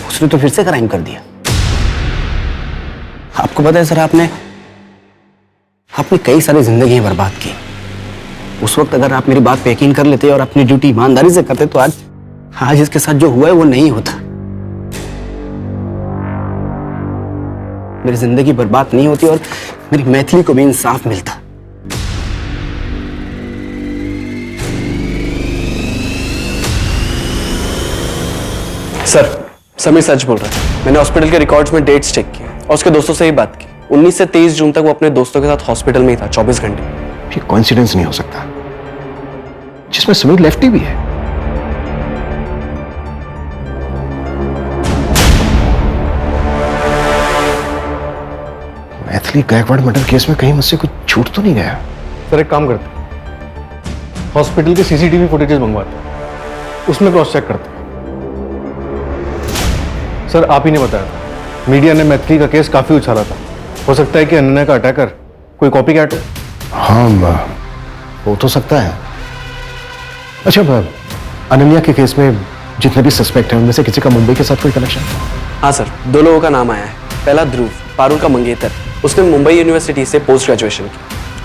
उसने तो फिर से क्राइम कर दिया। आपको पता है सर, आपने कई सारी जिंदगियां बर्बाद की। उस वक्त अगर आप मेरी बात पे यकीन कर लेते और अपनी ड्यूटी ईमानदारी से करते तो आज इसके साथ जो हुआ है वो नहीं होता। मेरी जिंदगी बर्बाद नहीं होती और मेरी मैथिली को भी इंसाफ मिलता। सर, समीर सच बोल रहा है। मैंने हॉस्पिटल के रिकॉर्ड्स में डेट्स चेक किए और उसके दोस्तों से ही बात की। 19 से 23 जून तक वो अपने दोस्तों के साथ हॉस्पिटल में ही था, 24 घंटे। ये कोइंसिडेंस नहीं हो सकता, जिसमें समीर लेफ्टी भी है। मैथिली गायकवाड़ मर्डर केस में कहीं मुझसे कुछ छूट तो नहीं गया? सर एक काम करते, हॉस्पिटल के सीसीटीवी फुटेजेस मंगवाते, उसमें क्रॉस चेक करते। सर आप ही ने बताया था, मीडिया ने मैथिली का केस काफी उछाला था। हो सकता है कि अनन्या का अटैकर कोई कॉपी कैट हो। हाँ, हो तो सकता है। अच्छा, अनन्या के केस में जितने भी सस्पेक्ट हैं उनमें से किसी का मुंबई के साथ कोई कनेक्शन? हाँ सर, 2 लोगों का नाम आया है। पहला ध्रुव, पारुल का मंगेतर, उसने मुंबई यूनिवर्सिटी से पोस्ट ग्रेजुएशन की।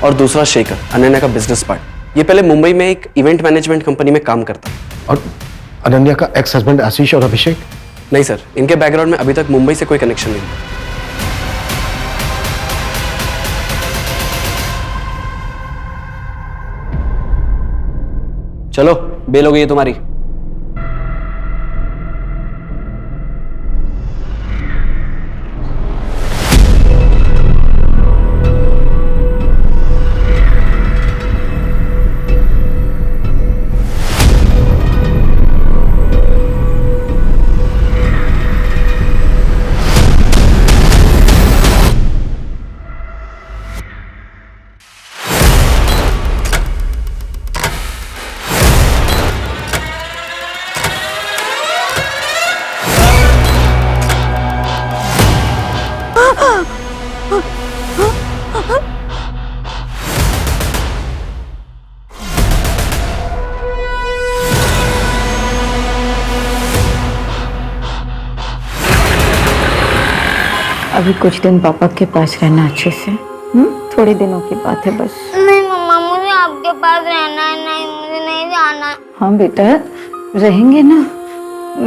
और दूसरा शेखर, अनन्या का बिजनेस पार्टनर। ये पहले मुंबई में एक इवेंट मैनेजमेंट कंपनी में काम करता। और अनन्या का एक्स हस्बैंड आशीष और अभिषेक? नहीं सर, इनके बैकग्राउंड में अभी तक मुंबई से कोई कनेक्शन नहीं। चलो, बेल हो गई है तुम्हारी। अभी कुछ दिन पापा के पास रहना अच्छे से। थोड़े दिनों की बात है बस। नहीं मम्मा, मुझे आपके पास रहना है। नहीं, मुझे नहीं जाना। हाँ बेटा, रहेंगे ना,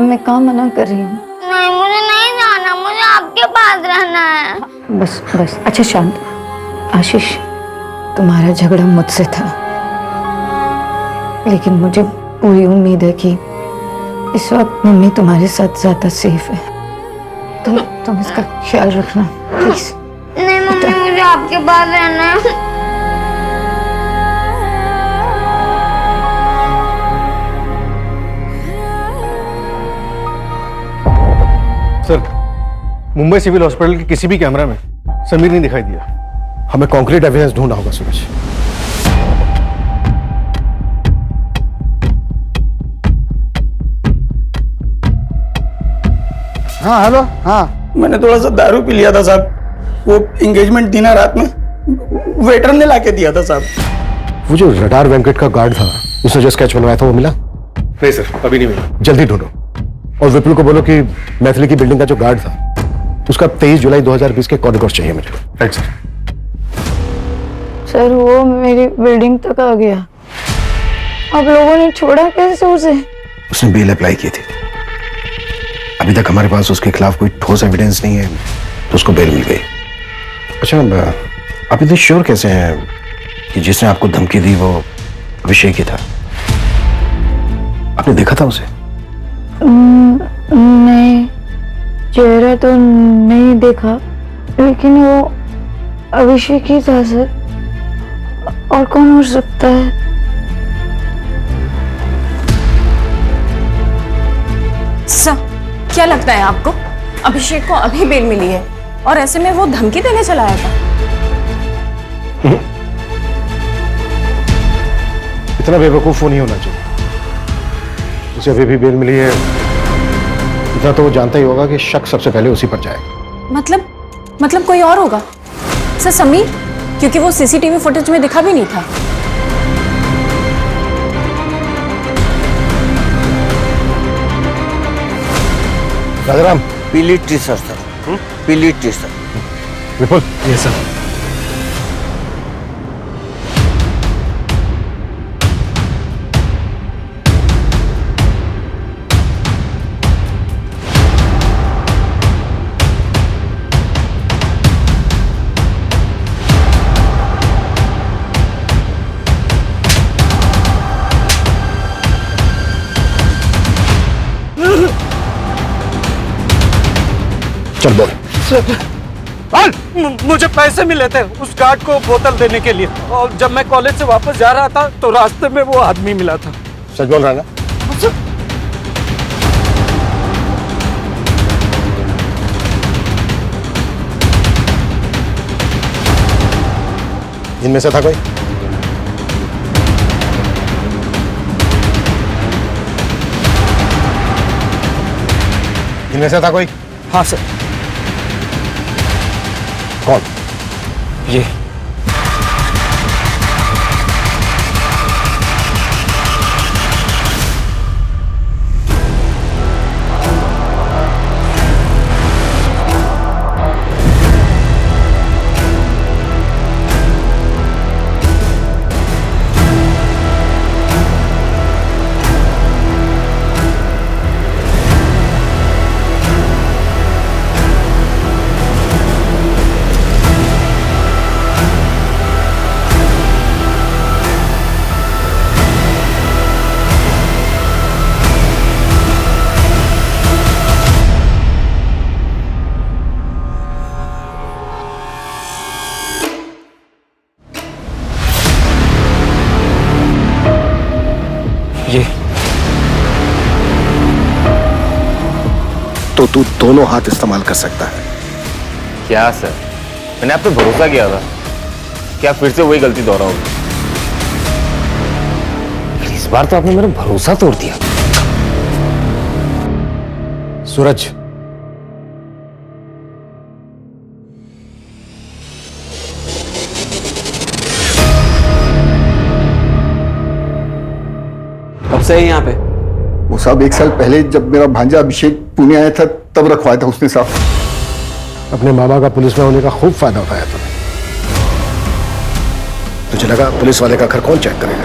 मैं कहाँ मना कर रही हूँ। नहीं, मुझे नहीं जाना, मुझे आपके पास रहना है। बस बस, अच्छा शांत। आशीष, तुम्हारा झगड़ा मुझसे था, लेकिन मुझे पूरी उम्मीद है कि इस वक्त मम्मी तुम्हारे साथ ज्यादा सेफ है। तुम इसका ख्याल रखना प्लीज। नहीं मम्मी, मुझे आपके पास रहना है। सर, मुंबई सिविल हॉस्पिटल के किसी भी कैमरा में समीर नहीं दिखाई दिया। हमें कॉन्क्रीट एविडेंस ढूंढना होगा सूरज। हाँ हेलो। हाँ, मैंने थोड़ा सा दारू पी लिया था साहब। वो एंगेजमेंट थी ना रात में, वेटर ने लाके दिया था साहब। वो जो रडार वेंकट का गार्ड था, उसने जो स्केच बनवाया था, वो मिला? नहीं सर, अभी नहीं मिला। जल्दी ढूंढो और विपुल को बोलो कि मैथिली की बिल्डिंग का जो गार्ड था उसका 23 जुलाई 2020 के कॉरिडोर चाहिए मुझे। Right sir. सर, वो मेरी बिल्डिंग तक आ गया। आप लोगों ने छोड़ा कैसे उसे? उसने बेल अप्लाई की थी। अभी तक हमारे पास उसके खिलाफ कोई ठोस एविडेंस नहीं है, तो उसको बेल मिल गई। अच्छा, आप इतने श्योर कैसे हैं कि जिसने आपको धमकी दी वो अभिषेक ही था? आपने देखा था उसे? नहीं, चेहरा तो नहीं देखा, लेकिन वो अभिषेक ही था सर। और कौन हो सकता है? सर, क्या लगता है आपको अभिषेक को अभी बेल मिली है और ऐसे में वो धमकी देने चला आया था? इतना बेवकूफ नहीं होना चाहिए। उसे अभी भी बेल मिली है, इतना तो वो जानता ही होगा कि शक सबसे पहले उसी पर जाएगा। मतलब कोई और होगा सर? समीर, क्योंकि वो सीसीटीवी फुटेज में दिखा भी नहीं था। राजाराम, पीली टी शर्ट सर, पीली टी शर्ट। विपुल, ये सर। चल बोल। मुझे पैसे मिले थे उस गार्ड को बोतल देने के लिए, और जब मैं कॉलेज से वापस जा रहा था तो रास्ते में वो आदमी मिला था। सच बोल रहा है ना? इनमें से था कोई? इनमें से था कोई? हाँ सर। कौन? ये तो तू दोनों हाथ इस्तेमाल कर सकता है। क्या सर, मैंने आप पे भरोसा किया था, क्या फिर से वही गलती दोहराओगे? इस बार तो आपने मेरा भरोसा तोड़ दिया। सूरज, कब से है यहाँ पे? वो साहब 1 साल पहले जब मेरा भांजा अभिषेक पुणे आया था तब रखवाया था उसने साहब। अपने मामा का पुलिस में होने का खूब फायदा उठाया तूने। तुझे लगा पुलिस वाले का घर कौन चेक करेगा?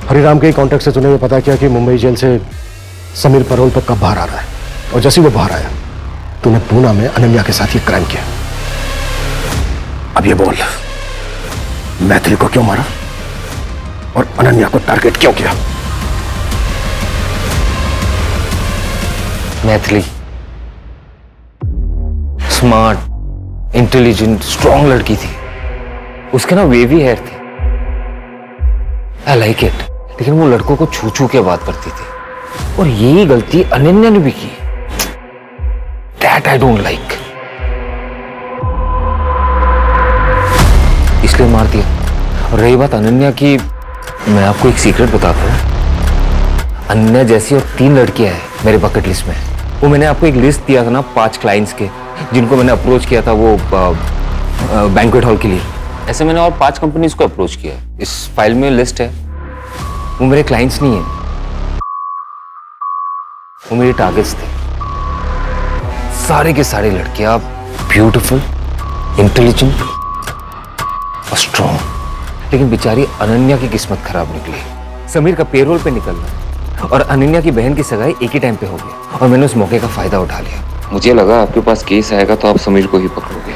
हरिराम के कांटेक्ट से तूने ये पता किया कि मुंबई जेल से समीर पैरोल पर कब बाहर आ रहा है, और जैसे ही वो बाहर आया तूने पूना में अनन्या के साथ ये क्राइम किया। अब ये बोल, मैथिली को क्यों मारा और अनन्या को टारगेट क्यों किया? मैथिली स्मार्ट, इंटेलिजेंट, स्ट्रॉन्ग लड़की थी। उसके ना वेवी हेयर थे, आई लाइक इट। लेकिन वो लड़कों को छू छू के बात करती थी, और यही गलती अनन्या ने भी की। दैट आई डोंट लाइक, इसलिए मार दिया। और रही बात अनन्या की, मैं आपको एक सीक्रेट बताता हूं। अनन्या जैसी और 3 लड़कियां हैं मेरे बकेट लिस्ट में। वो मैंने आपको एक लिस्ट दिया था ना 5 क्लाइंट्स के, जिनको मैंने अप्रोच किया था वो बैंक्वेट हॉल के लिए। ऐसे मैंने और 5 कंपनीज को अप्रोच किया। इस फाइल में लिस्ट है। वो मेरे क्लाइंट्स नहीं है, वो मेरे टारगेट्स थे। सारे के सारे लड़कियां ब्यूटीफुल, इंटेलिजेंट और स्ट्रॉन्ग। लेकिन बेचारी अनन्या की किस्मत खराब निकली। समीर का पेरोल पे निकलना और अनन्या की बहन की सगाई एक ही टाइम पे हो गई, और मैंने उस मौके का फायदा उठा लिया। मुझे लगा आपके पास केस आएगा तो आप समीर को ही पकड़ोगे।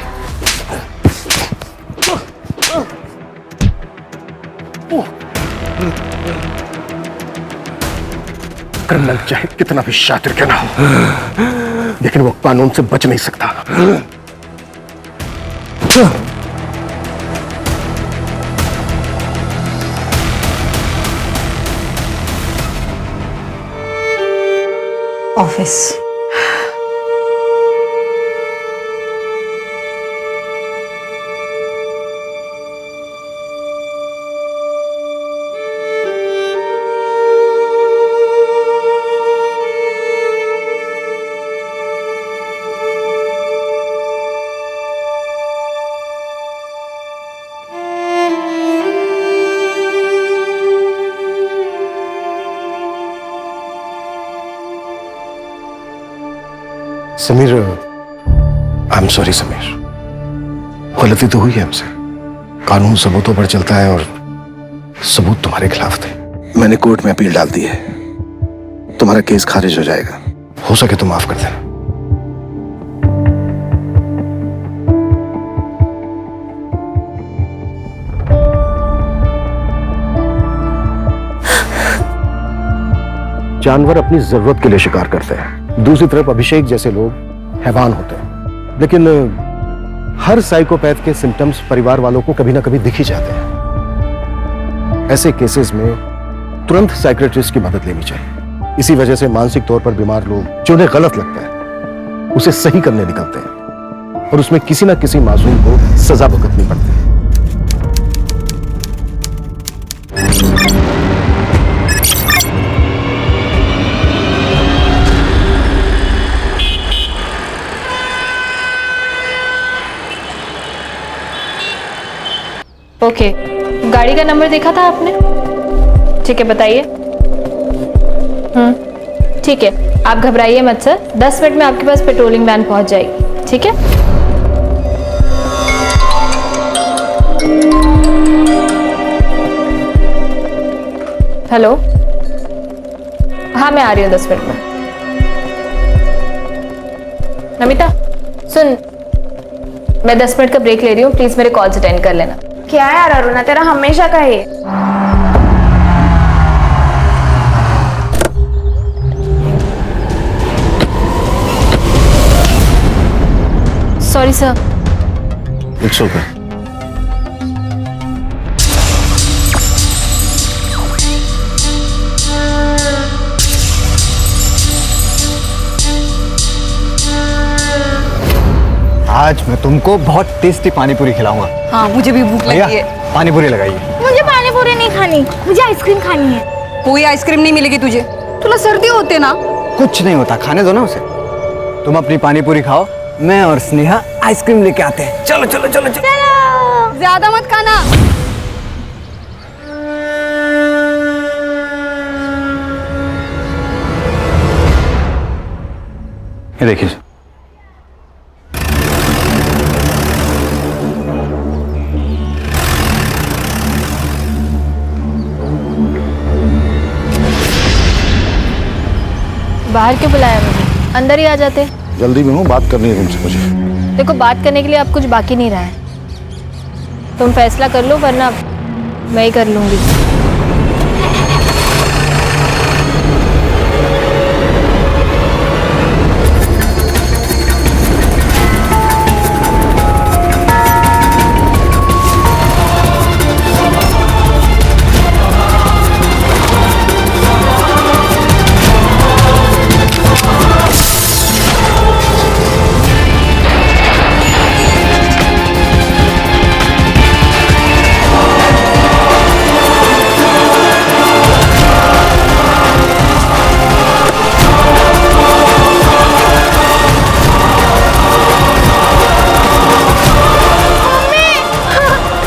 क्रिमिनल चाहे कितना भी शातिर क्यों ना हो, लेकिन वो कानून से बच नहीं सकता। Office. Sameer, I am sorry Sameer, गलती तो हुई है हमसे। कानून सबूतों पर चलता है और सबूत तुम्हारे खिलाफ थे। मैंने कोर्ट में अपील डाल दी है, तुम्हारा केस खारिज हो जाएगा। हो सके तो माफ कर देना। जानवर अपनी जरूरत के लिए शिकार करते हैं, दूसरी तरफ अभिषेक जैसे लोग हैवान होते हैं। लेकिन हर साइकोपैथ के सिम्टम्स परिवार वालों को कभी ना कभी दिख ही जाते हैं। ऐसे केसेस में तुरंत साइकियाट्रिस्ट की मदद लेनी चाहिए। इसी वजह से मानसिक तौर पर बीमार लोग जो उन्हें गलत लगता है उसे सही करने निकलते हैं और उसमें किसी ना किसी मासूम को सजा भुगतनी पड़ती है। ओके, गाड़ी का नंबर देखा था आपने? ठीक है, बताइए। ठीक है, आप घबराइए मत सर, 10 मिनट में आपके पास पेट्रोलिंग वैन पहुंच जाएगी। ठीक है? हेलो, हाँ मैं आ रही हूँ 10 मिनट में। नमिता सुन, मैं 10 मिनट का ब्रेक ले रही हूँ, प्लीज मेरे कॉल्स अटेंड कर लेना। क्या यार अरुणा, तेरा हमेशा का है। Sorry sir. It's okay. आज मैं तुमको बहुत टेस्टी पानीपुरी खिलाऊंगा। हाँ, मुझे भी भूख लगी है। पानीपुरी लगाइए। मुझे पानीपुरी नहीं खानी, मुझे आइसक्रीम खानी है। कोई आइसक्रीम नहीं मिलेगी तुझे, तुला सर्दी होते ना। कुछ नहीं होता, खाने दो ना उसे। तुम अपनी पानीपुरी खाओ, मैं और स्नेहा आइसक्रीम लेके आते हैं। चलो चलो चलो चलो। ज्यादा मत खाना। ये देखिए, बाहर क्यों बुलाया मुझे? अंदर ही आ जाते। जल्दी में हूँ, बात करनी है तुमसे मुझे। देखो, बात करने के लिए अब कुछ बाकी नहीं रहा है। तुम फैसला कर लो, वरना मैं ही कर लूंगी।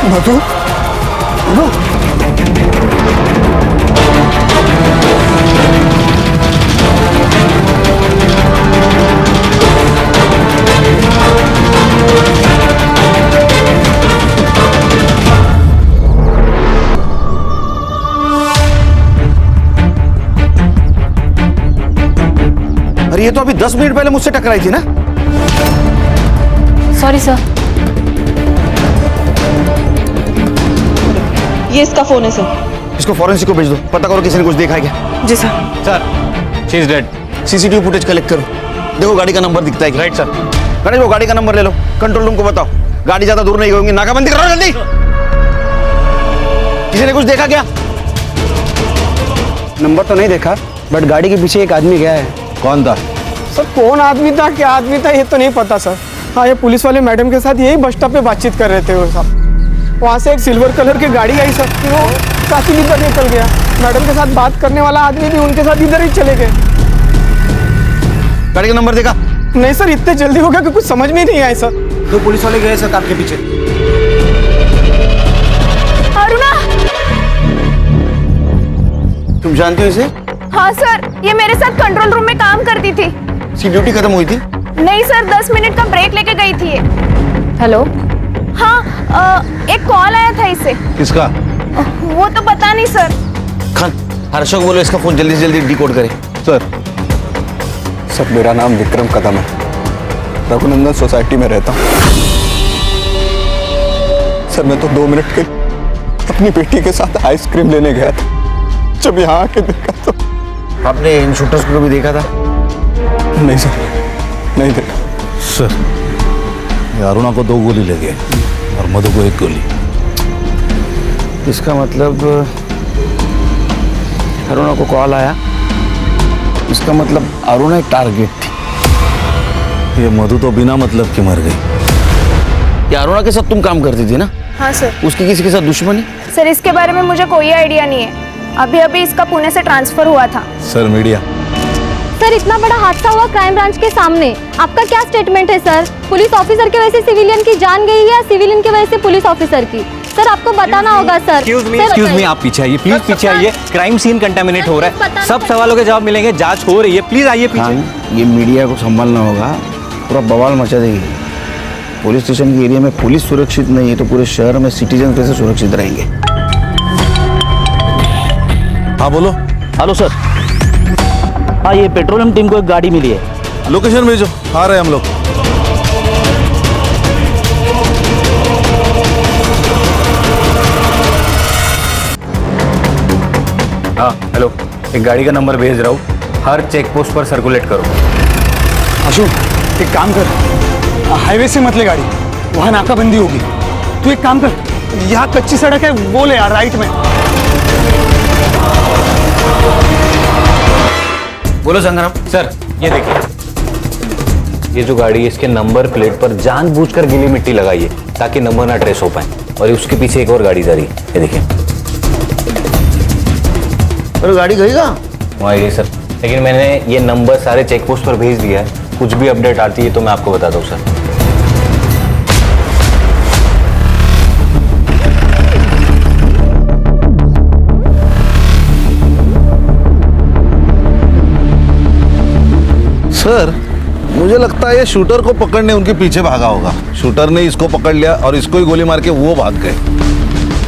मधु, अरे ये तो अभी 10 मिनट पहले मुझसे टकराई थी ना। Sorry sir. ये इसका फोन है सर। इसको फॉरेंसिक को भेज दो, पता करो किसी ने कुछ देखा है क्या। जी sir. Sir she is dead. CCTV footage collect करो, देखो गाड़ी का नंबर दिखता है क्या। Right sir. गणेश वो गाड़ी का नंबर ले लो, कंट्रोल रूम को बताओ गाड़ी ज्यादा दूर नहीं होगी, नाकाबंदी करो जल्दी। किसी ने कुछ देखा क्या? नंबर तो नहीं देखा, बट गाड़ी के पीछे एक आदमी गया है। कौन था? सर कौन आदमी था, क्या आदमी था, ये तो नहीं पता सर। हाँ, ये पुलिस वाले मैडम के साथ यही बस स्टॉप पे बातचीत कर रहे थे वो साहब। वहाँ से एक सिल्वर कलर की गाड़ी आई सर, वो काफी इधर निकल गया। मैडम के साथ बात करने वाला आदमी भी उनके साथ इधर ही चले गए। गाड़ी का नंबर देखा? नहीं सर, इतने जल्दी हो गया कि कुछ समझ में नहीं आया सर। दो पुलिस वाले गए सर कार के पीछे। अरुणा! तुम जानते हो इसे? हाँ सर, ये मेरे साथ कंट्रोल रूम में काम करती थी। इसकी ड्यूटी खत्म हुई थी, नहीं सर, 10 मिनट का ब्रेक लेके गई थी ये। हेलो, हाँ एक कॉल आया था इसे। किसका? वो तो पता नहीं सर। खान, हर्षो को बोलो इसका फोन जल्दी से जल्दी डिकोड करे। सर मेरा नाम विक्रम कदम है, रघुनंदन सोसाइटी में रहता हूँ। सर मैं तो 2 मिनट के अपनी बेटी के साथ आइसक्रीम लेने गया था, जब यहाँ आके देखा तो। आपने इन शूटर्स को भी देखा था? नहीं सर, नहीं देखा। सर अरुणा को 2 गोली लगे और मधु को 1 गोली। इसका मतलब अरुणा को कॉल आया, इसका मतलब अरुणा एक टारगेट थी। ये मधु तो बिना मतलब के मर गई। ये अरुणा के साथ तुम काम करती थी ना? हाँ सर। उसकी किसी के साथ दुश्मनी? सर इसके बारे में मुझे कोई आइडिया नहीं है, अभी अभी इसका पुणे से ट्रांसफर हुआ था। Sir media. सर इतना बड़ा हादसा हुआ क्राइम ब्रांच के सामने, आपका क्या स्टेटमेंट है सर? पुलिस ऑफिसर की वजह से सिविलियन की जान गई या सिविलियन की वजह से पुलिस ऑफिसर की? सर आपको बताना होगा सर। एक्सक्यूज मी, आप पीछे आइए प्लीज, पीछे आइए। क्राइम सीन कंटामिनेट हो रहा है, सब सवालों के जवाब मिलेंगे, जांच हो रही है, प्लीज आइए पीछे। ये मीडिया को संभालना होगा, पूरा बवाल मचा देगी। पुलिस स्टेशन के एरिया में पुलिस सुरक्षित नहीं है तो पूरे शहर में सिटीजन कैसे सुरक्षित रहेंगे? हाँ बोलो। हेलो सर, हाँ ये पेट्रोलियम टीम को एक गाड़ी मिली है। लोकेशन भेजो, आ रहे हैं हम लोग। हाँ हेलो, एक गाड़ी का नंबर भेज रहा हूँ, हर चेक पोस्ट पर सर्कुलेट करो। अशोक एक काम कर, हाईवे से मत ले गाड़ी, वहां नाकाबंदी होगी। तू एक काम कर, यहाँ कच्ची सड़क है वो ले यार, राइट में। बोलो संग्राम। सर ये देखिए, ये जो गाड़ी है इसके नंबर प्लेट पर जानबूझकर गीली मिट्टी लगाई है ताकि नंबर ना ट्रेस हो पाए, और उसके पीछे एक और गाड़ी जा रही है, ये देखिए। अरे गाड़ी गई कहाँ? वहाँ गई सर, लेकिन मैंने ये नंबर सारे चेक पोस्ट पर भेज दिया है, कुछ भी अपडेट आती है तो मैं आपको बताता हूँ सर। सर मुझे लगता है ये शूटर को पकड़ने उनके पीछे भागा होगा। शूटर ने इसको पकड़ लिया और इसको ही गोली मार के वो भाग गए।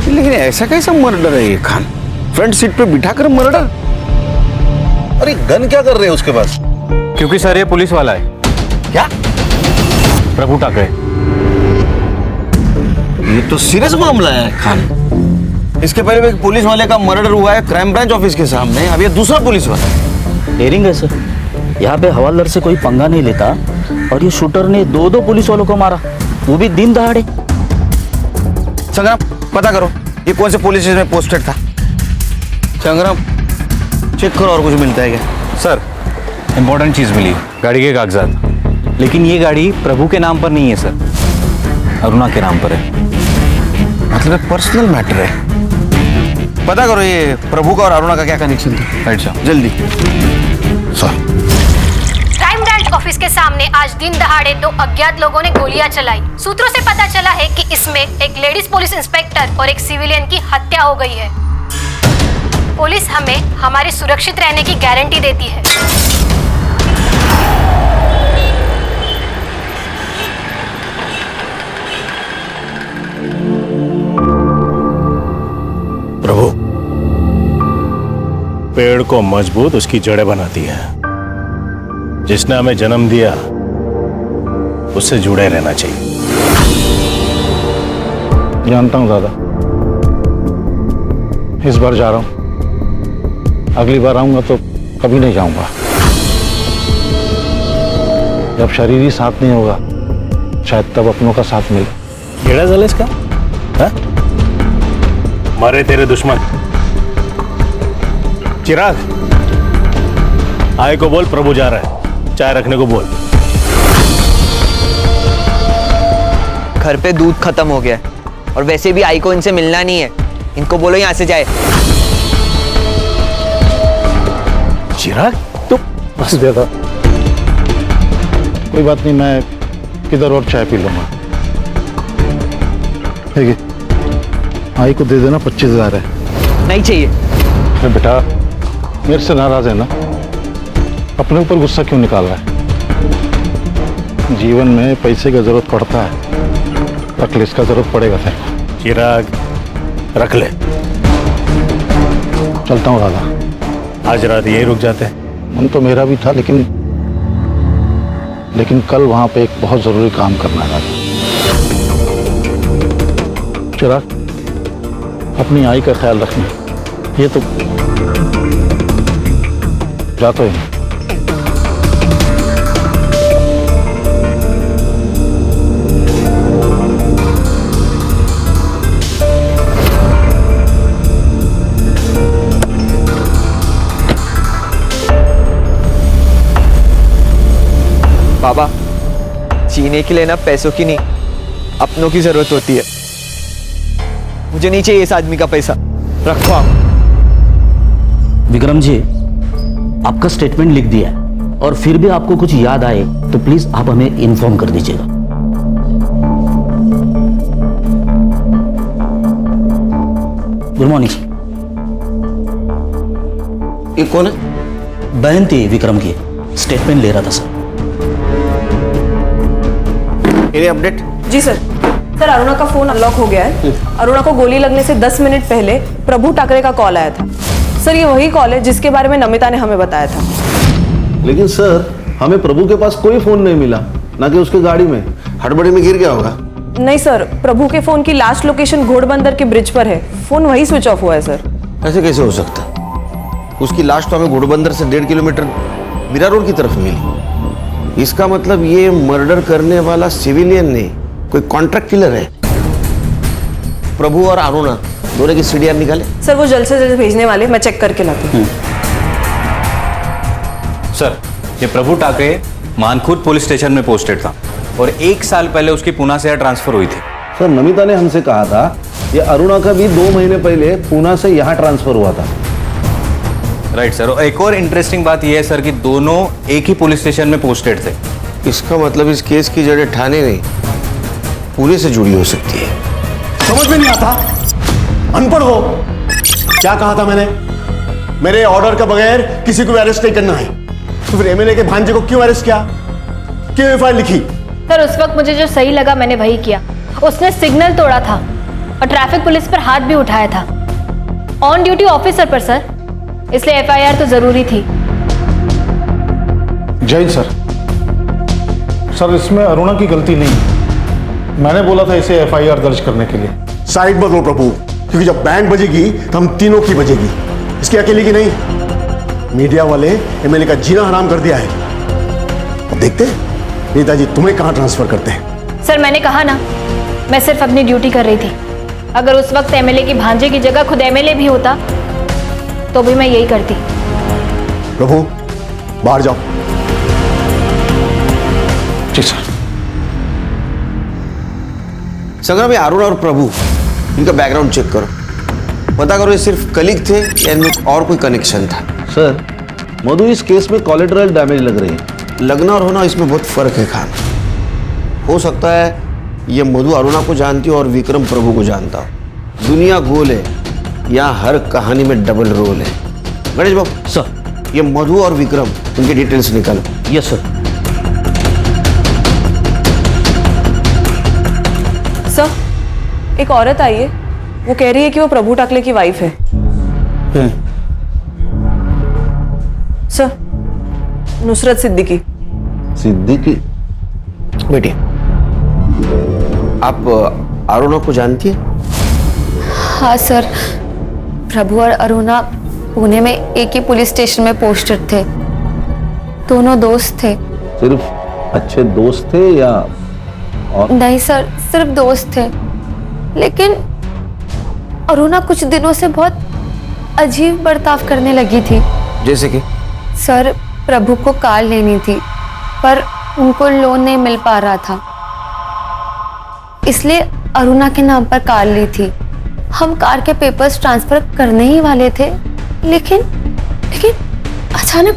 लेकिन ऐसा कैसा मर्डर है ये खान? फ्रंट सीट पे बिठाकर मर्डर? अरे गन क्या कर रहे हैं उसके पास? क्योंकि सर ये पुलिस वाला है। क्या? प्रभु टाकरे। ये तो सीरियस मामला है खान। इसके पहले भी एक पुलिस वाले का मर्डर हुआ है क्राइम ब्रांच ऑफिस के सामने, अब ये दूसरा पुलिस वाला। डेयरिंग है सर, यहाँ पे हवालदार से कोई पंगा नहीं लेता, और ये शूटर ने 2 पुलिस वालों को मारा, वो भी दिन दहाड़े। संग्राम पता करो ये कौन से पुलिस स्टेशन में पोस्टेड था। संग्राम चेक करो और कुछ मिलता है क्या? सर इंपॉर्टेंट चीज मिली, गाड़ी के कागजात, लेकिन ये गाड़ी प्रभु के नाम पर नहीं है सर, अरुणा के नाम पर है। मतलब पर्सनल मैटर है। पता करो ये प्रभु का और अरुणा का क्या कनेक्शन था। राइट साहब, जल्दी। सर क्राइम ब्रांच ऑफिस के सामने आज दिन दहाड़े 2 अज्ञात लोगों ने गोलियां चलाई। सूत्रों से पता चला है कि इसमें एक लेडीज पुलिस इंस्पेक्टर और एक सिविलियन की हत्या हो गई है। पुलिस हमें हमारे सुरक्षित रहने की गारंटी देती है। प्रभु, पेड़ को मजबूत उसकी जड़ें बनाती है। जिसने हमें जन्म दिया उससे जुड़े रहना चाहिए। जानता हूं दादा, इस बार जा रहा हूं, अगली बार आऊंगा तो कभी नहीं जाऊंगा। जब शरीर ही साथ नहीं होगा शायद तब अपनों का साथ मिले। केड़ा जल इसका है? मरे तेरे दुश्मन। चिराग आए को बोल प्रभु जा रहा है, चाय रखने को बोल। घर पे दूध खत्म हो गया है और वैसे भी आई को इनसे मिलना नहीं है, इनको बोलो यहाँ से जाए। चिराग तो बस देता, कोई बात नहीं, मैं किधर और चाय पी लूंगा। ठीक है, आई को दे देना, 25,000 है। नहीं चाहिए। अरे बेटा मेरे से नाराज है ना, अपने ऊपर गुस्सा क्यों निकाल रहा है? जीवन में पैसे की जरूरत पड़ता है, तकलीफ का जरूरत पड़ेगा तेरे को। चिराग रख ले। चलता हूँ राधा, आज रात यही रुक जाते हैं। मन तो मेरा भी था, लेकिन कल वहां पे एक बहुत जरूरी काम करना है। चिराग, अपनी आई का ख्याल रखना। ये तो जाता ही। बाबा, जीने के लिए ना पैसों की नहीं, अपनों की जरूरत होती है। मुझे नहीं चाहिए इस आदमी का पैसा। रखो आप। विक्रम जी, आपका स्टेटमेंट लिख दिया है, और फिर भी आपको कुछ याद आए तो प्लीज आप हमें इन्फॉर्म कर दीजिएगा। Good morning sir. ये कौन है? बहन थी विक्रम की, स्टेटमेंट ले रहा था सर। Any update? जी सर। सर, अरुणा का फोन अनलॉक हो गया है। अरुणा को गोली लगने से 10 मिनट पहले प्रभु ठाकरे का कॉल आया था। सर, ये वही कॉल है जिसके बारे में नमिता ने हमें बताया था। लेकिन सर, हमें प्रभु के पास कोई फोन नहीं मिला, ना कि उसके गाड़ी में। हड़बड़ी में गिर गया होगा। नहीं सर, प्रभु के फोन की लास्ट लोकेशन घोड़बंदर के ब्रिज पर है। फोन वही स्विच ऑफ हुआ है सर। ऐसे कैसे हो सकता? उसकी लाश तो हमें घोड़बंदर से 1.5 किलोमीटर मीरा रोड की तरफ मिली। इसका मतलब ये मर्डर करने वाला सिविलियन नहीं, कोई कॉन्ट्रैक्ट किलर है। प्रभु और अरुणा दोनों की सीडीआर निकाले? सर, वो जल्द से जल्द भेजने वाले, मैं चेक करके लाती हूँ। सर, ये प्रभु ठाकरे मानखुर्द पुलिस स्टेशन में पोस्टेड था और 1 साल पहले उसकी पूना से ट्रांसफर हुई थी। सर, नमिता ने हमसे कहा था ये अरुणा का भी 2 महीने पहले पूना से यहाँ ट्रांसफर हुआ था। Right sir. और एक और इंटरेस्टिंग बात यह है सर कि दोनों एक ही पुलिस स्टेशन में पोस्टेड थे। इसका मतलब इस केस की जड़ें ठाणे नहीं, पूरे से जुड़ी हो सकती है। समझ में नहीं आता, अनपढ़ हो। क्या कहा था मैंने? मेरे ऑर्डर के बगैर किसी को अरेस्ट नहीं करना है। तो फिर एमएलए के भांजे को क्यों अरेस्ट किया? क्यों एफआईआर लिखी? सर, उस वक्त मुझे जो सही लगा मैंने वही किया। उसने सिग्नल तोड़ा था और ट्रैफिक पुलिस पर हाथ भी उठाया था, ऑन ड्यूटी ऑफिसर पर सर, इसलिए एफआईआर तो जरूरी थी। जय सर। सर, इसमें अरुणा की गलती नहीं। मैंने बोला था इसे एफआईआर दर्ज करने के लिए। साइड बदलो प्रभु, क्योंकि जब बैंड बजेगी तो हम तीनों की बजेगी, इसकी अकेले की नहीं। मीडिया वाले एमएलए का जीना हराम कर दिया है। अब देखते हैं नेताजी तुम्हें कहां ट्रांसफर करते हैं। सर, मैंने कहा ना, मैं सिर्फ अपनी ड्यूटी कर रही थी। अगर उस वक्त एमएलए की भांजे की जगह खुद एमएलए भी होता तो भी मैं यही करती। प्रभु, बाहर जाओ। जी सर। संग्राम, ये अरुणा और प्रभु, इनका बैकग्राउंड चेक करो, पता करो ये सिर्फ कलीग थे या इनमें और कोई कनेक्शन था। सर, मधु इस केस में कोलेटरल डैमेज लग रही है। लगना और होना इसमें बहुत फर्क है खान। हो सकता है ये मधु अरुणा को जानती हो और विक्रम प्रभु को जानता हो। दुनिया गोल है, यहाँ हर कहानी में डबल रोल है। गणेश बाबू सर, ये मधु और विक्रम, इनके डिटेल्स निकालो। Yes sir. सर, एक औरत आई है, वो कह रही है कि वो प्रभु ठाकरे की वाइफ है। सर, नुसरत सिद्दीकी। सिद्दीकी? बेटी, आप अरुणा को जानती है? हाँ सर, प्रभु और अरुणा पुणे में एक ही पुलिस स्टेशन में पोस्टेड थे, दोनों दोस्त थे। सिर्फ अच्छे दोस्त थे या और? नहीं सर, सिर्फ दोस्त थे, लेकिन अरुणा कुछ दिनों से बहुत अजीब बर्ताव करने लगी थी। जैसे कि? सर, प्रभु को कार लेनी थी पर उनको लोन नहीं मिल पा रहा था, इसलिए अरुणा के नाम पर कार ली थी। हम कार के पेपर्स ट्रांसफर करने ही वाले थे, लेकिन अचानक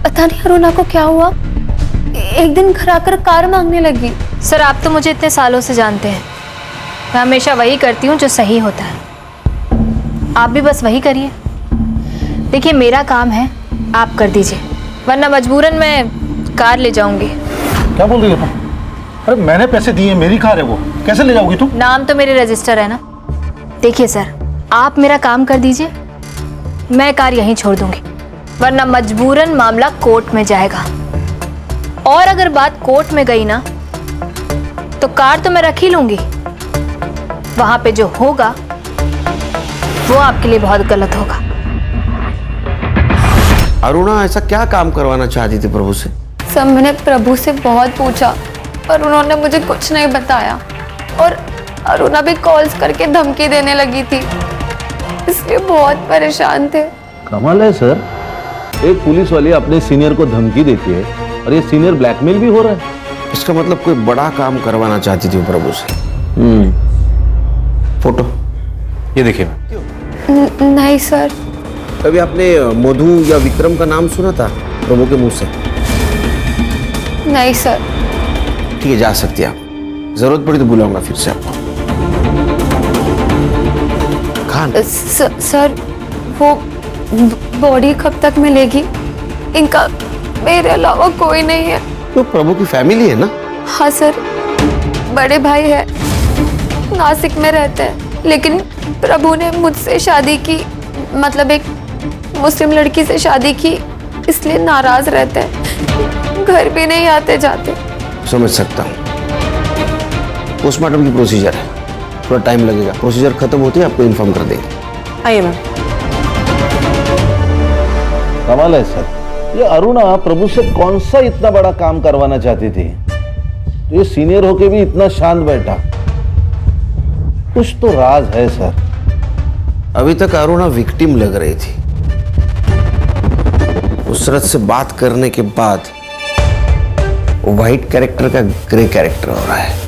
पता नहीं अरुणा को क्या हुआ, एक दिन घर आकर कार मांगने लगी। सर, आप तो मुझे इतने सालों से जानते हैं, मैं हमेशा वही करती हूँ जो सही होता है। आप भी बस वही करिए। देखिए, मेरा काम है, आप कर दीजिए, वरना मजबूरन मैं कार ले जाऊंगी। क्या बोल रही हो तुम? अरे मैंने पैसे दिए, मेरी कार है वो, कैसे ले जाओगी तुम? नाम तो मेरे रजिस्टर है ना। देखिए सर, आप मेरा काम कर दीजिए, मैं कार यहीं छोड़ दूंगी, वरना मजबूरन मामला कोर्ट में जाएगा। और अगर बात कोर्ट में गई ना, तो कार तो मैं रख ही लूंगी, वहां पे जो होगा वो आपके लिए बहुत गलत होगा। अरुणा ऐसा क्या काम करवाना चाहती थी प्रभु से? सर मैंने प्रभु से बहुत पूछा पर उन्होंने मुझे कुछ नहीं बताया, और अरुणा भी कॉल्स करके धमकी देने लगी थी, इसलिए बहुत परेशान थे। कमाल है सर, एक पुलिस वाली अपने सीनियर को धमकी देती है और ये सीनियर ब्लैकमेल भी हो रहा है। इसका मतलब कोई बड़ा काम करवाना चाहती थी वो प्रभु से। फोटो ये देखिए। नहीं सर। कभी आपने मधु या विक्रम का नाम सुना था प्रभु के मुंह से? नहीं सर। ठीक है, जा सकती है आप, जरूरत पड़ी तो बुलाऊंगा फिर से आपको। खान सर वो बॉडी कब तक मिलेगी? इनका मेरे अलावा कोई नहीं है। तो प्रभु की फैमिली है ना? हाँ सर, बड़े भाई है, नासिक में रहते हैं, लेकिन प्रभु ने मुझसे शादी की, मतलब एक मुस्लिम लड़की से शादी की, इसलिए नाराज रहते हैं, घर भी नहीं आते जाते। समझ सकता हूँ। पोस्टमार्टम की प्रोसीजर है, थोड़ा टाइम लगेगा, प्रोसीजर खत्म होती है आपको इन्फॉर्म कर देंगे। आइए मैम। कमाल है सर, ये अरुणा प्रभु से कौन सा इतना बड़ा काम करवाना चाहती थी, तो ये सीनियर होके भी इतना शांत बैठा? कुछ तो राज है सर। अभी तक अरुणा विक्टिम लग रही थी, उसरत से बात करने के बाद वो व्हाइट कैरेक्टर का ग्रे कैरेक्टर हो रहा है।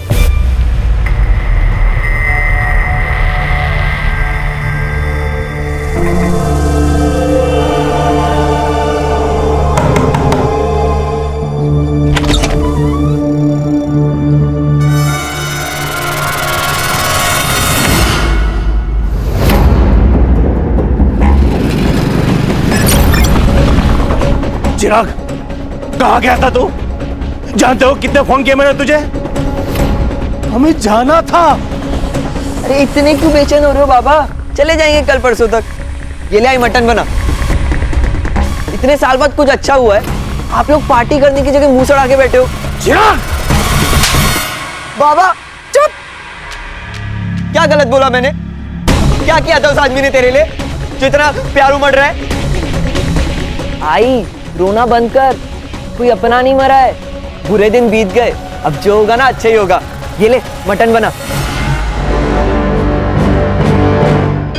चिराग, कहाँ गया था तू? जानते हो कितने फोन किए मैंने तुझे? हमें जाना था। अरे इतने क्यों बेचैन हो रहे हो बाबा? चले जाएंगे कल परसों तक। ये ले आई मटन बना। इतने साल बाद कुछ अच्छा हुआ है, आप लोग पार्टी करने की जगह मुंह सड़ा के बैठे हो। चिराग! बाबा चुप! क्या गलत बोला मैंने? क्या किया था उस आदमी ने तेरे लिए जो इतना प्यार उमड़ रहा है? आई, रोना बंद कर, कोई अपना नहीं मरा है, बुरे दिन बीत गए, अब जो होगा ना अच्छा ही होगा। ये ले मटन बना।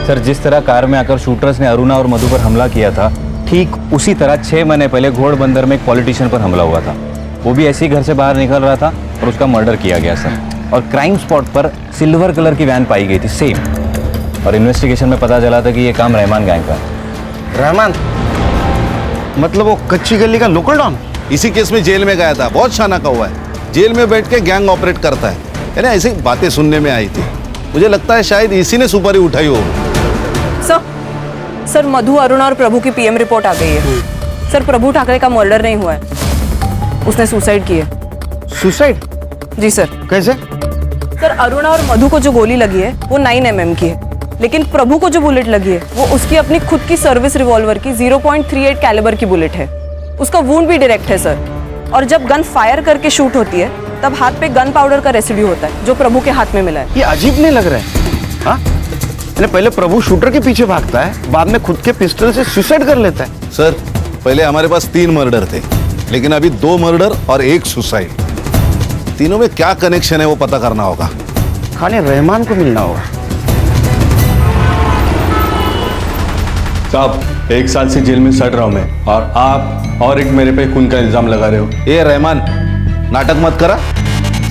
सर, जिस तरह कार में आकर शूटर्स ने अरुणा और मधु पर हमला किया था, ठीक उसी तरह 6 महीने पहले घोड़बंदर में एक पॉलिटिशियन पर हमला हुआ था। वो भी ऐसे ही घर से बाहर निकल रहा था और उसका मर्डर किया गया सर। और क्राइम स्पॉट पर सिल्वर कलर की वैन पाई गई थी सेम। और इन्वेस्टिगेशन में पता चला था कि ये काम रहमान गैंग का है। रहमान मतलब वो कच्ची गली का लोकल डॉन? इसी केस में जेल में गया था, बहुत शाना का हुआ है, जेल में बैठ के गैंग ऑपरेट करता है। यानी ऐसी बातें सुनने में आई थी, मुझे लगता है शायद इसी ने सुपारी उठाई हो। सर मधु, अरुणा और प्रभु की पीएम रिपोर्ट आ गई है। सर प्रभु ठाकरे का मर्डर नहीं हुआ है, उसने सुसाइड की है। सुसाइड? जी सर। कैसे? सर अरुणा और मधु को जो गोली लगी है वो 9 mm की है, लेकिन प्रभु को जो बुलेट लगी है वो उसकी अपनी खुद की सर्विस रिवॉल्वर की 0.38 कैलिबर की बुलेट है। उसका वुंड भी डायरेक्ट है सर, और जब गन फायर करके शूट होती है तब हाथ पे गन पाउडर का रेसिड्यू होता है जो प्रभु के हाथ में मिला है। ये अजीब नहीं लग रहा है? हाँ, पहले प्रभु शूटर के पीछे भागता है, बाद में खुद के पिस्टल से सुसाइड कर लेता है। सर पहले हमारे पास 3 मर्डर थे, लेकिन अभी 2 मर्डर और 1 सुसाइड। तीनों में क्या कनेक्शन है वो पता करना होगा। खाने रहमान को मिलना होगा। साहब, 1 साल से जेल में सड़ रहा हूं मैं, और आप और एक मेरे पे खून का इल्जाम लगा रहे हो। ए रहमान, नाटक मत करा,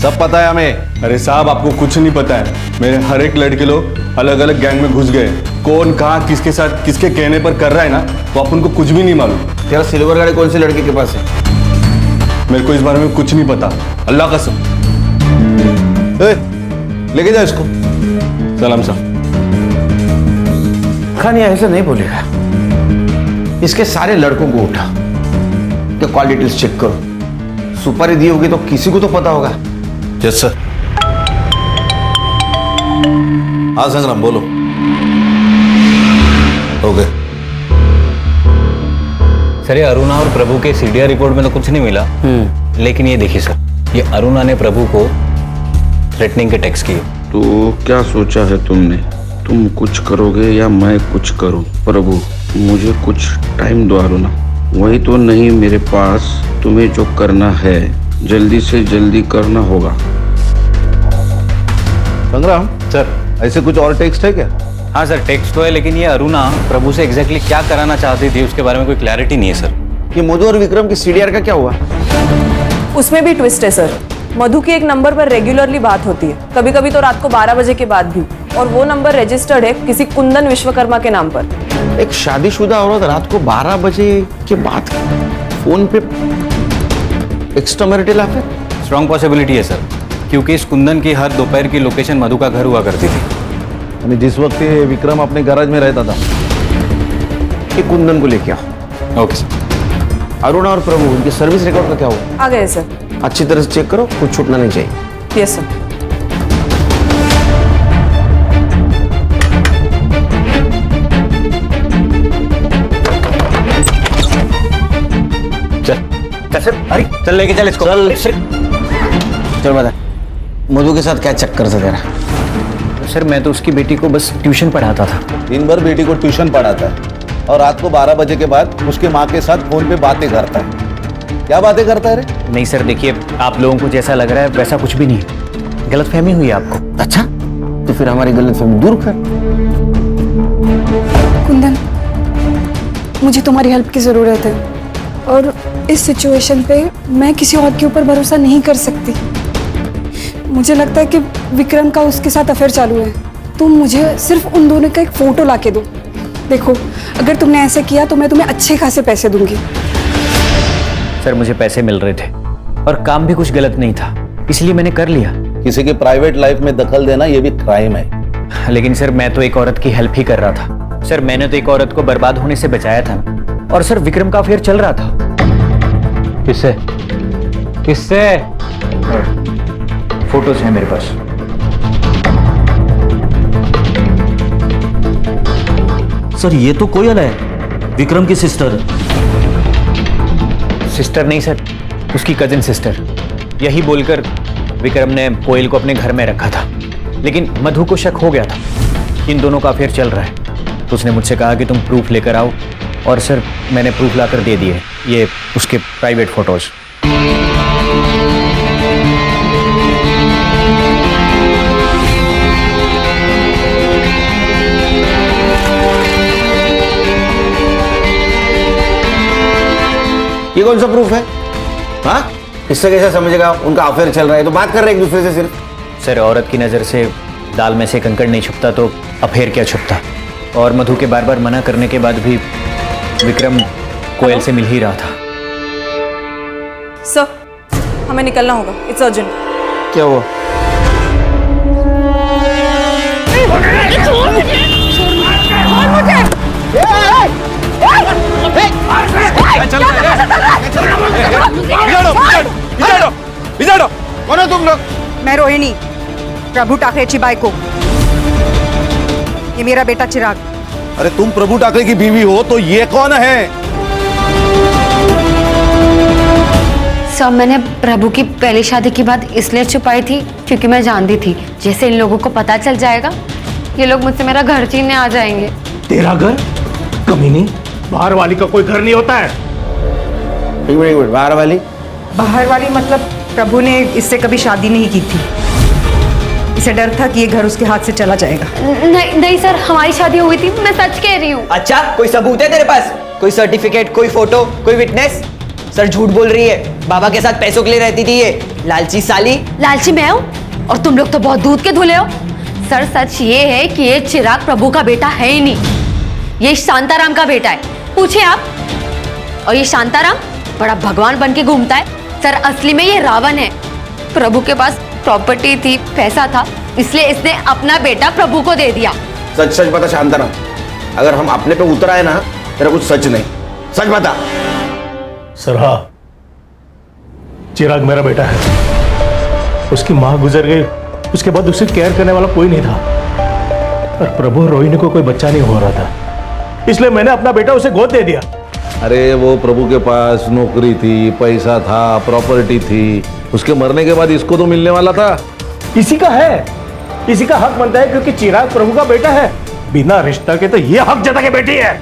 सब पता है हमें। अरे साहब, आपको कुछ नहीं पता है। मेरे हर एक लड़के लोग अलग अलग गैंग में घुस गए। कौन कहाँ किसके साथ किसके कहने पर कर रहा है ना, वो अपन को कुछ भी नहीं मालूम। तेरा सिल्वर गाड़ी कौन सी लड़के के पास है? मेरे को इस बारे में कुछ नहीं पता, अल्लाह कसम। लेके जाओ इसको। सलाम साहब। खान ये ऐसे नहीं बोलेगा। इसके सारे लड़कों को उठा, तो कॉल डिटेल्स चेक करो, सुपारी दी होगी तो किसी को तो पता होगा। Yes sir. हाँ संग्राम बोलो। ओके सर, ये अरुणा और प्रभु के सीडीआर रिपोर्ट में तो कुछ नहीं मिला, लेकिन ये देखिए सर, ये अरुणा ने प्रभु को थ्रेटनिंग के टेक्स्ट किए। तो क्या सोचा है तुमने? तुम कुछ करोगे या मैं कुछ करूं? प्रभु मुझे कुछ टाइम दो अरुणा। वही तो नहीं मेरे पास। तुम्हें जो करना है जल्दी से जल्दी करना होगा। संग्राम सर, ऐसे कुछ और टेक्स्ट है क्या? हाँ सर, टेक्स्ट तो है, लेकिन ये अरुणा प्रभु से एग्जैक्टली क्या कराना चाहती थी उसके बारे में कोई क्लैरिटी नहीं है सर। कि मधु और विक्रम की सीडीआर का क्या हुआ? उसमें भी ट्विस्ट है सर। मधु की एक नंबर पर रेगुलरली बात होती है, कभी कभी तो रात को 12 बजे के बाद भी, और वो नंबर रजिस्टर्ड है किसी कुंदन विश्वकर्मा के नाम पर। एक शादीशुदा औरत रात को 12 बजे के बाद फोन पे extra marital affair? Strong possibility है सर, क्योंकि इस कुंदन की हर दोपहर की लोकेशन मधु का घर हुआ करती थी। यानी जिस वक्त ये विक्रम अपने गैराज में रहता था। ये कुंदन को लेके आओ। Okay sir. अरुणा और प्रभु उनके सर्विस रिकॉर्ड का क्या हुआ? आ गए सर। अच्छी तरह से चेक करो, कुछ छूटना नहीं चाहिए। Yes sir. चल अरे चल लेके चल इसको। चल बता, मधु के साथ क्या चक्कर था तेरा? सर मैं तो उसकी बेटी को बस ट्यूशन पढ़ाता था। दिन भर बेटी को ट्यूशन पढ़ाता है और रात को 12 बजे के बाद उसके माँ के साथ फोन पे बातें करता है। क्या बातें करता है रे? नहीं सर, देखिए आप लोगों को जैसा लग रहा है वैसा कुछ भी नहीं, गलतफहमी हुई है आपको। अच्छा, तो फिर हमारी गलतफहमी दूर कर। कुंदन, मुझे तुम्हारी हेल्प की ज़रूरत है और इस सिचुएशन पे मैं किसी और के ऊपर भरोसा नहीं कर सकती। मुझे लगता है कि विक्रम का उसके साथ अफेयर चालू है। तुम मुझे सिर्फ उन दोनों का एक फ़ोटो ला के दो। देखो, अगर तुमने ऐसे किया तो मैं तुम्हें अच्छे खासे पैसे दूंगी। सर मुझे पैसे मिल रहे थे और काम भी कुछ गलत नहीं था, इसलिए मैंने कर लिया। किसी के प्राइवेट लाइफ में दखल देना ये भी क्राइम है। लेकिन सर मैं तो एक औरत की हेल्प ही कर रहा था। सर मैंने तो एक औरत को बर्बाद होने से बचाया था ना। और सर विक्रम का अफेयर चल रहा था। किससे? किससे? फोटोज हैं मेरे पास। सर ये तो कोयल है, विक्रम की सिस्टर। सिस्टर नहीं सर, उसकी कजिन सिस्टर। यही बोलकर विक्रम ने कोयल को अपने घर में रखा था, लेकिन मधु को शक हो गया था इन दोनों का अफेयर चल रहा है। तो उसने मुझसे कहा कि तुम प्रूफ लेकर आओ, और सर मैंने प्रूफ लाकर दे दिए, ये उसके प्राइवेट फोटोज। ये कौन सा प्रूफ है? हाँ, इससे कैसे समझेगा उनका अफेयर चल रहा है? तो बात कर रहे हैं एक दूसरे से सिर्फ। सर औरत की नजर से दाल में से कंकड़ नहीं छुपता, तो अफेयर क्या छुपता? और मधु के बार बार मना करने के बाद भी विक्रम कोयल से मिल ही रहा था। सर, हमें निकलना होगा, इट्स अर्जेंट। क्या हुआ? कौन है तुम लोग? मैं रोहिणी, प्रभू टाकरेची बायको। ये मेरा बेटा चिराग। अरे तुम प्रभु टाकरे की बीवी हो तो ये कौन है? सब मैंने प्रभु की पहली शादी की बात इसलिए छुपाई थी क्योंकि मैं जानती थी जैसे इन लोगों को पता चल जाएगा ये लोग मुझसे मेरा घर छीनने आ जाएंगे। तेरा घर? कमीनी, बाहर वाली का कोई घर नहीं होता है। एक मिनट, बाहर वाली? बाहर वाली मतलब प्रभु ने इससे कभी शादी नहीं की थी। इसे डर था कि ये घर उसके हाथ से चला जाएगा। नहीं नहीं सर, हमारी शादी हुई थी, मैं सच कह रही हूँ। अच्छा, कोई सबूत है तेरे पास? कोई सर्टिफिकेट, कोई फोटो, कोई विटनेस? सर झूठ बोल रही है, बाबा के साथ पैसों के लिए रहती थी ये लालची साली। लालची मैं हूँ और तुम लोग तो बहुत दूध के धुले हो। सर सच ये है कि ये चिराग प्रभु का बेटा है ही नहीं, ये शांताराम का बेटा है, पूछे आप। और ये शांताराम बड़ा भगवान बन के घूमता है। सर असली में ये रावण है। प्रभु के पास प्रॉपर्टी थी, पैसा था, इसलिए इसने अपना बेटा प्रभु को दे दिया। सच सच बता शांताराम, अगर हम अपने पे उतर आए ना, तेरा कुछ सच नहीं, सच बता। सर हाँ, चिराग मेरा बेटा है। उसकी माँ गुजर गई, उसके बाद उसे केयर करने वाला कोई नहीं था। और प्रभु रोहिणी को कोई बच्चा नहीं हो रहा था, इसलिए मैंने अपना बेटा उसे गोद दे दिया। अरे वो प्रभु के पास नौकरी थी, पैसा था, प्रॉपर्टी थी, उसके मरने के बाद इसको तो मिलने वाला था। इसी का है, इसी का हक बनता है, क्योंकि चिराग प्रभु का बेटा है। बिना रिश्ता के तो ये हक जता के बेटी है।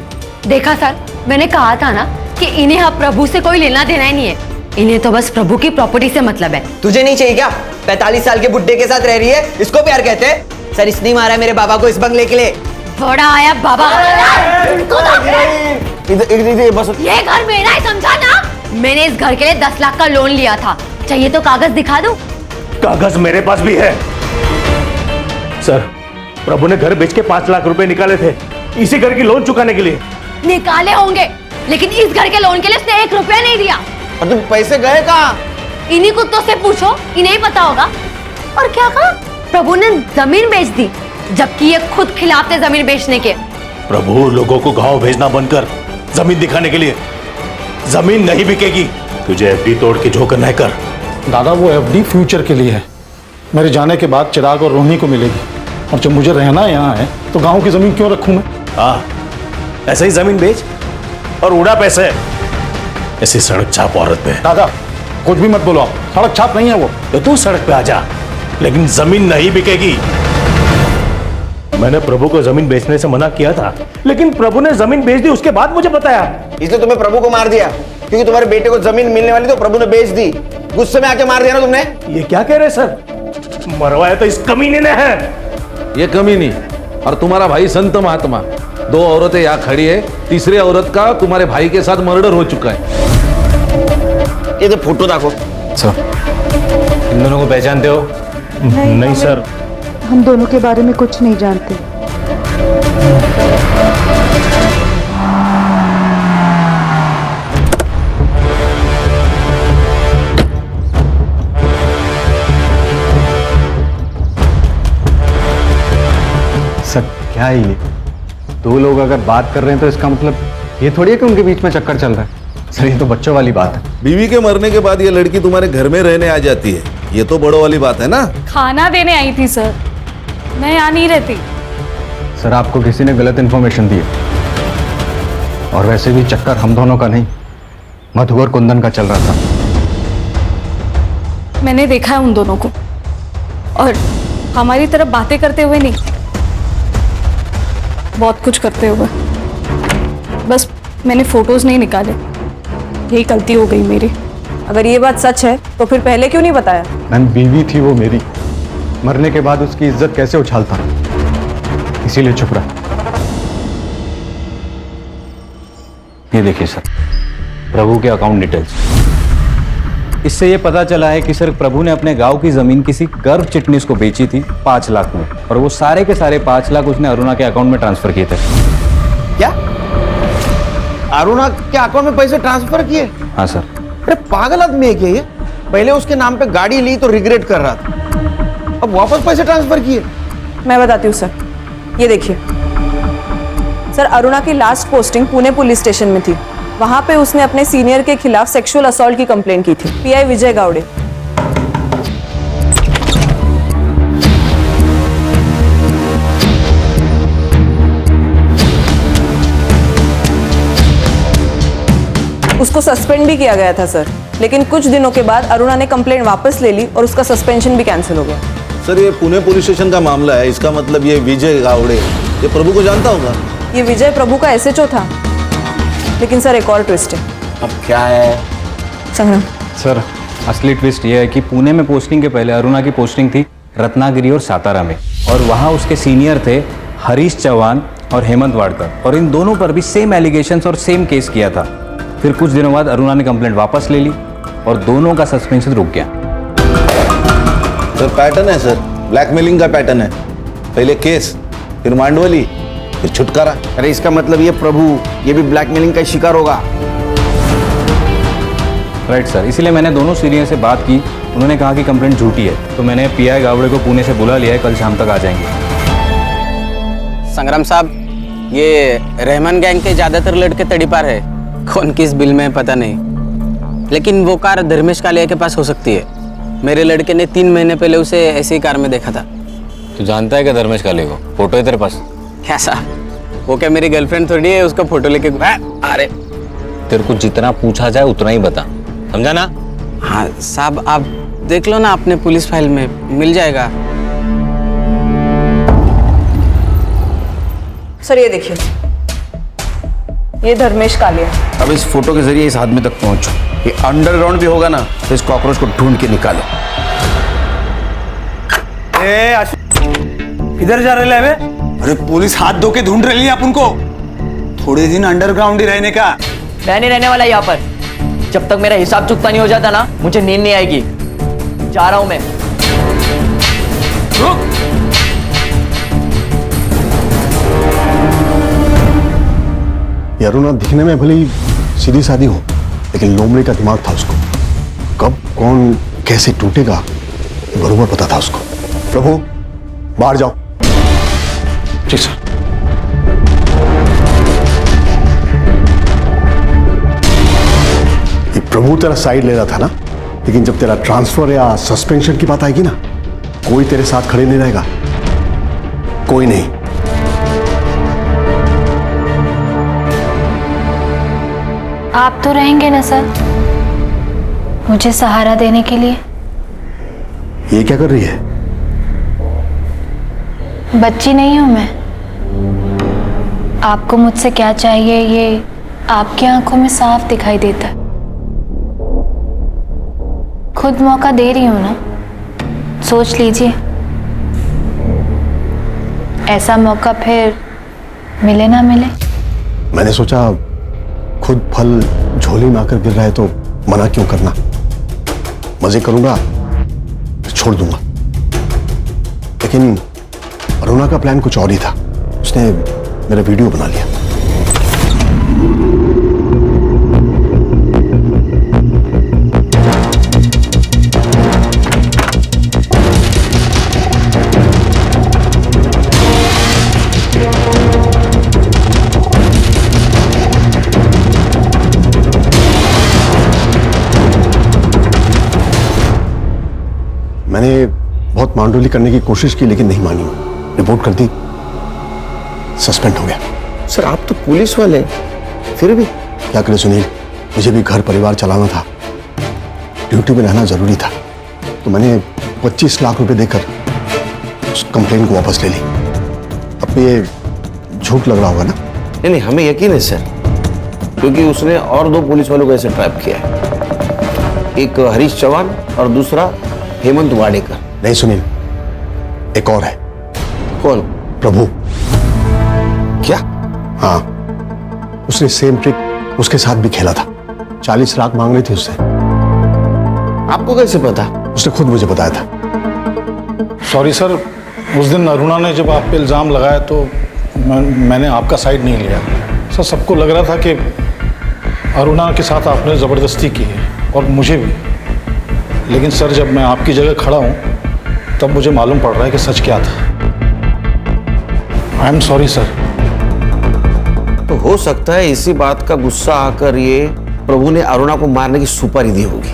देखा सर, मैंने कहा था ना कि इन्हें अब प्रभु से कोई लेना देना ही नहीं है। इन्हें तो बस प्रभु की प्रॉपर्टी से मतलब है। तुझे नहीं चाहिए क्या? 45 साल के बुड्ढे के साथ रह रही है, इसको प्यार कहते हैं? सर इसने मारा मेरे बाबा को इस बंगले के लिए। बड़ा आया बाबा। इधर बस। ये घर मेरा है, समझा ना? मैंने इस घर के लिए 10 लाख का लोन लिया था। चाहिए तो कागज दिखा दूं? कागज मेरे पास भी है सर। प्रभु ने घर बेच के 5 लाख रुपए निकाले थे इसी घर की लोन चुकाने के लिए। निकाले होंगे, लेकिन इस घर के लोन के लिए उसने 1 रुपया नहीं दिया। और तुम पैसे गए कहाँ? इन्हीं कुत्तों से पूछो, इन्हें ही पता होगा। और क्या कहा? प्रभु ने जमीन बेच दी, जबकि ये खुद खिलाफ थे जमीन बेचने के। प्रभु लोगों को गांव भेजना बंद कर, जमीन दिखाने के लिए। जमीन नहीं बिकेगी, तुझे एफडी तोड़ के जो करना है कर। दादा वो एफडी फ्यूचर के लिए है। मेरे जाने के बाद चिराग और रोहिणी को मिलेगी, और जब मुझे रहना यहाँ है तो गांव की जमीन क्यों रखूं मैं? हाँ, ऐसे ही जमीन बेच और उड़ा पैसे। ऐसी सड़क छाप औरत पे। दादा कुछ भी मत बोलो आप, सड़क छाप नहीं है वो। तो तू सड़क पे आ जा, लेकिन जमीन नहीं बिकेगी। मैंने प्रभु को जमीन बेचने से मना किया था, लेकिन प्रभु ने जमीन बेच दी, उसके बाद मुझे बताया। इसलिए तुम्हें प्रभु को मार दिया क्योंकि तुम्हारे बेटे को जमीन मिलने वाली तो प्रभु ने बेच दी। गुस्से में आके मार दिया ना तुमने। ये क्या कह रहे सर? मरवाया तो इस कमीने ने है। ये कमी नहीं, और तुम्हारा भाई संत महात्मा। 2 औरतें यहाँ खड़ी है, तीसरी औरत का तुम्हारे भाई के साथ मर्डर हो चुका है। ये तो फोटो देखो सर। इन दोनों को पहचानते हो? नहीं सर, हम दोनों के बारे में कुछ नहीं जानते। सर क्या है ये? 2 लोग अगर बात कर रहे हैं तो इसका मतलब ये थोड़ी है कि उनके बीच में चक्कर चल रहा है। सर ये तो बच्चों वाली बात है। बीवी के मरने के बाद ये लड़की तुम्हारे घर में रहने आ जाती है, ये तो बड़ों वाली बात है ना। खाना देने आई थी सर, मैं यहाँ नहीं रहती। सर आपको किसी ने गलत इन्फॉर्मेशन दी है, और वैसे भी चक्कर हम दोनों का नहीं, मधु और कुंदन का चल रहा था। मैंने देखा है उन दोनों को, और हमारी तरफ बातें करते हुए नहीं, बहुत कुछ करते हुए। बस मैंने फोटोज नहीं निकाले, यही गलती हो गई मेरी। अगर ये बात सच है तो फिर पहले क्यों नहीं बताया? मैम बीवी थी वो मेरी, मरने के बाद उसकी इज्जत कैसे उछालता, इसीलिए चुप रहा। ये देखिए सर, प्रभु के अकाउंट डिटेल्स। इससे ये पता चला है कि सर प्रभु ने अपने गांव की जमीन किसी गर्भ चिटनीस को बेची थी 5 लाख में, और वो सारे के सारे 5 लाख उसने अरुणा के अकाउंट में ट्रांसफर किए थे। क्या? अरुणा के अकाउंट में पैसे ट्रांसफर किए? हाँ सर। अरे पागल आदमी है क्या ये? पहले उसके नाम पे गाड़ी ली तो रिग्रेट कर रहा था, अब वापस पैसे ट्रांसफर किए। मैं बताती हूँ सर, ये देखिए सर, अरुणा की last posting Pune police station में थी। वहां पे उसने अपने सीनियर के खिलाफ सेक्सुअल असॉल्ट की कंप्लेंट की थी। पीआई विजय गावड़े। उसको सस्पेंड भी किया गया था सर, लेकिन कुछ दिनों के बाद अरुणा ने कंप्लेंट वापस ले ली और उसका सस्पेंशन भी कैंसिल हो गया। सर ये पुणे पुलिस स्टेशन का मामला है, इसका मतलब ये विजय गावड़े ये प्रभु को जानता होगा। ये विजय प्रभु का एसएचओ था, लेकिन सर एक और ट्विस्ट है। अब क्या है संग्राम? सर असली ट्विस्ट ये है कि पुणे में पोस्टिंग के पहले अरुणा की पोस्टिंग थी रत्नागिरी और सातारा में, और वहाँ उसके सीनियर थे हरीश चौहान और हेमंत वाडकर, और इन दोनों पर भी सेम एलिगेशंस और सेम केस किया था। फिर कुछ दिनों बाद अरुणा ने कंप्लेंट वापस ले ली और दोनों का सस्पेंशन रुक गया। सर पैटर्न है सर, ब्लैकमेलिंग का पैटर्न है। पहले केस, फिर मांडवली, फिर छुटकारा। अरे इसका मतलब ये प्रभु ये भी ब्लैकमेलिंग का शिकार होगा। राइट सर, इसीलिए मैंने दोनों सीनियर से बात की, उन्होंने कहा कि कंप्लेंट झूठी है, तो मैंने पीआई गावड़े को पुणे से बुला लिया है, कल शाम तक आ जाएंगे। संग्राम साहब, ये रहमान गैंग के ज्यादातर लड़के तड़ीपार है, कौन किस बिल में पता नहीं। लेकिन वो कार धर्मेश कालिया के पास हो सकती है। मेरे लड़के ने 3 महीने पहले उसे ऐसी ही कार में देखा था। तू जानता है क्या धर्मेश काले को? फोटो है तेरे पास? क्या साहब, वो क्या मेरी गर्लफ्रेंड थोड़ी है उसका फोटो लेके? अरे तेरे को जितना पूछा जाए उतना ही बता, समझा ना? हाँ साहब, आप देख लो ना अपने पुलिस फाइल में, मिल जाएगा। सर ये देखिए, ये धर्मेश कालिया। अब इस फोटो के जरिए इस आदमी तक पहुंचो। ये अंडरग्राउंड भी होगा ना तो इस कॉकरोच को ढूंढ के निकालो। किधर जा रहे हैं? अरे पुलिस हाथ धो के ढूंढ रही है अपन को। थोड़े दिन अंडरग्राउंड ही रहने का। मैं नहीं रहने वाला यहाँ पर। जब तक मेरा हिसाब चुकता नहीं हो जाता ना, मुझे नींद नहीं आएगी। जा रहा हूं मैं। रुक। अरुणा दिखने में भले ही सीधी सादी हो, लेकिन लोमड़ी का दिमाग था उसको। कब कौन कैसे टूटेगा बरोबर पता था उसको। प्रभु बाहर जाओ। जी सर। ये प्रभु तेरा साइड ले रहा था ना, लेकिन जब तेरा ट्रांसफर या सस्पेंशन की बात आएगी ना, कोई तेरे साथ खड़े नहीं रहेगा, कोई नहीं। आप तो रहेंगे ना सर, मुझे सहारा देने के लिए? ये क्या कर रही है? बच्ची नहीं हूं मैं। आपको मुझसे क्या चाहिए ये आपकी आंखों में साफ दिखाई देता है। खुद मौका दे रही हूं ना, सोच लीजिए। ऐसा मौका फिर मिले ना मिले। मैंने सोचा खुद फल झोली में आकर गिर रहा है तो मना क्यों करना। मजे करूंगा तो छोड़ दूंगा। लेकिन अरुणा का प्लान कुछ और ही था। उसने मेरा वीडियो बना लिया। मैंने बहुत मांडोली करने की कोशिश की लेकिन नहीं मानी। रिपोर्ट कर दी, सस्पेंड हो गया। सर आप तो पुलिस वाले, फिर भी क्या करें सुनील, मुझे भी घर परिवार चलाना था, ड्यूटी में रहना जरूरी था। तो मैंने 25 लाख रुपए देकर उस कंप्लेन को वापस ले ली। अब ये झूठ लग रहा होगा ना? नहीं नहीं, हमें यकीन है सर, क्योंकि उसने और 2 पुलिस वालों को ऐसे ट्रैप किया है। एक हरीश चौहान और दूसरा हेमंत वाडेकर। नहीं सुनील, एक और है। कौन? प्रभु। क्या? हाँ, उसने सेम ट्रिक उसके साथ भी खेला था। 40 लाख मांग रही थी उससे। आपको कैसे पता? उसने खुद मुझे बताया था। सॉरी सर, उस दिन अरुणा ने जब आप पे इल्ज़ाम लगाया तो मैंने आपका साइड नहीं लिया। सर सबको लग रहा था कि अरुणा के साथ आपने ज़बरदस्ती की है और मुझे भी। लेकिन सर जब मैं आपकी जगह खड़ा हूँ तब मुझे मालूम पड़ रहा है कि सच क्या था। I am sorry sir. तो हो सकता है इसी बात का गुस्सा आकर ये प्रभु ने अरुणा को मारने की सुपारी दी होगी।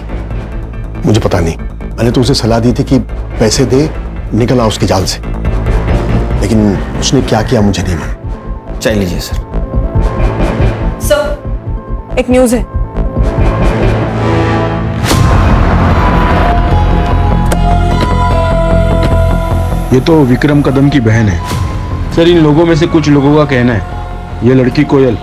मुझे पता नहीं, मैंने तो उसे सलाह दी थी कि पैसे दे निकल आ उसकी जाल से, लेकिन उसने क्या किया मुझे नहीं मालूम। चाय लीजिए सर। सर एक न्यूज़ है। ये तो विक्रम कदम की बहन है। सर इन लोगों में से कुछ लोगों का कहना है ये लड़की कोयल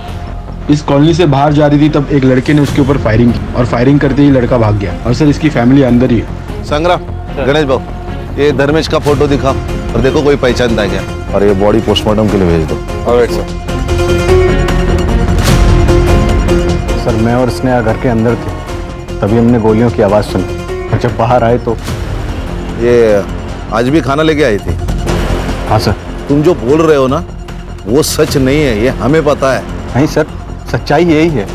इस कॉलोनी से बाहर जा रही थी, तब एक लड़के ने उसके ऊपर फायरिंग की और फायरिंग करते ही लड़का भाग गया। और सर इसकी फैमिली अंदर ही है। संग्राम, गणेश बाबू ये धर्मेश का फोटो दिखाओ और देखो कोई पहचानता है क्या। और ये बॉडी पोस्टमार्टम के लिए भेज दो। Alright sir. सर मैं और स्नेहा घर के अंदर थे, तभी हमने गोलियों की आवाज़ सुनी और जब बाहर आए तो ये आज भी खाना लेके आई थी। हाँ सर। तुम जो बोल रहे हो ना वो सच नहीं है, ये हमें पता है। नहीं सर, सच्चाई यही है।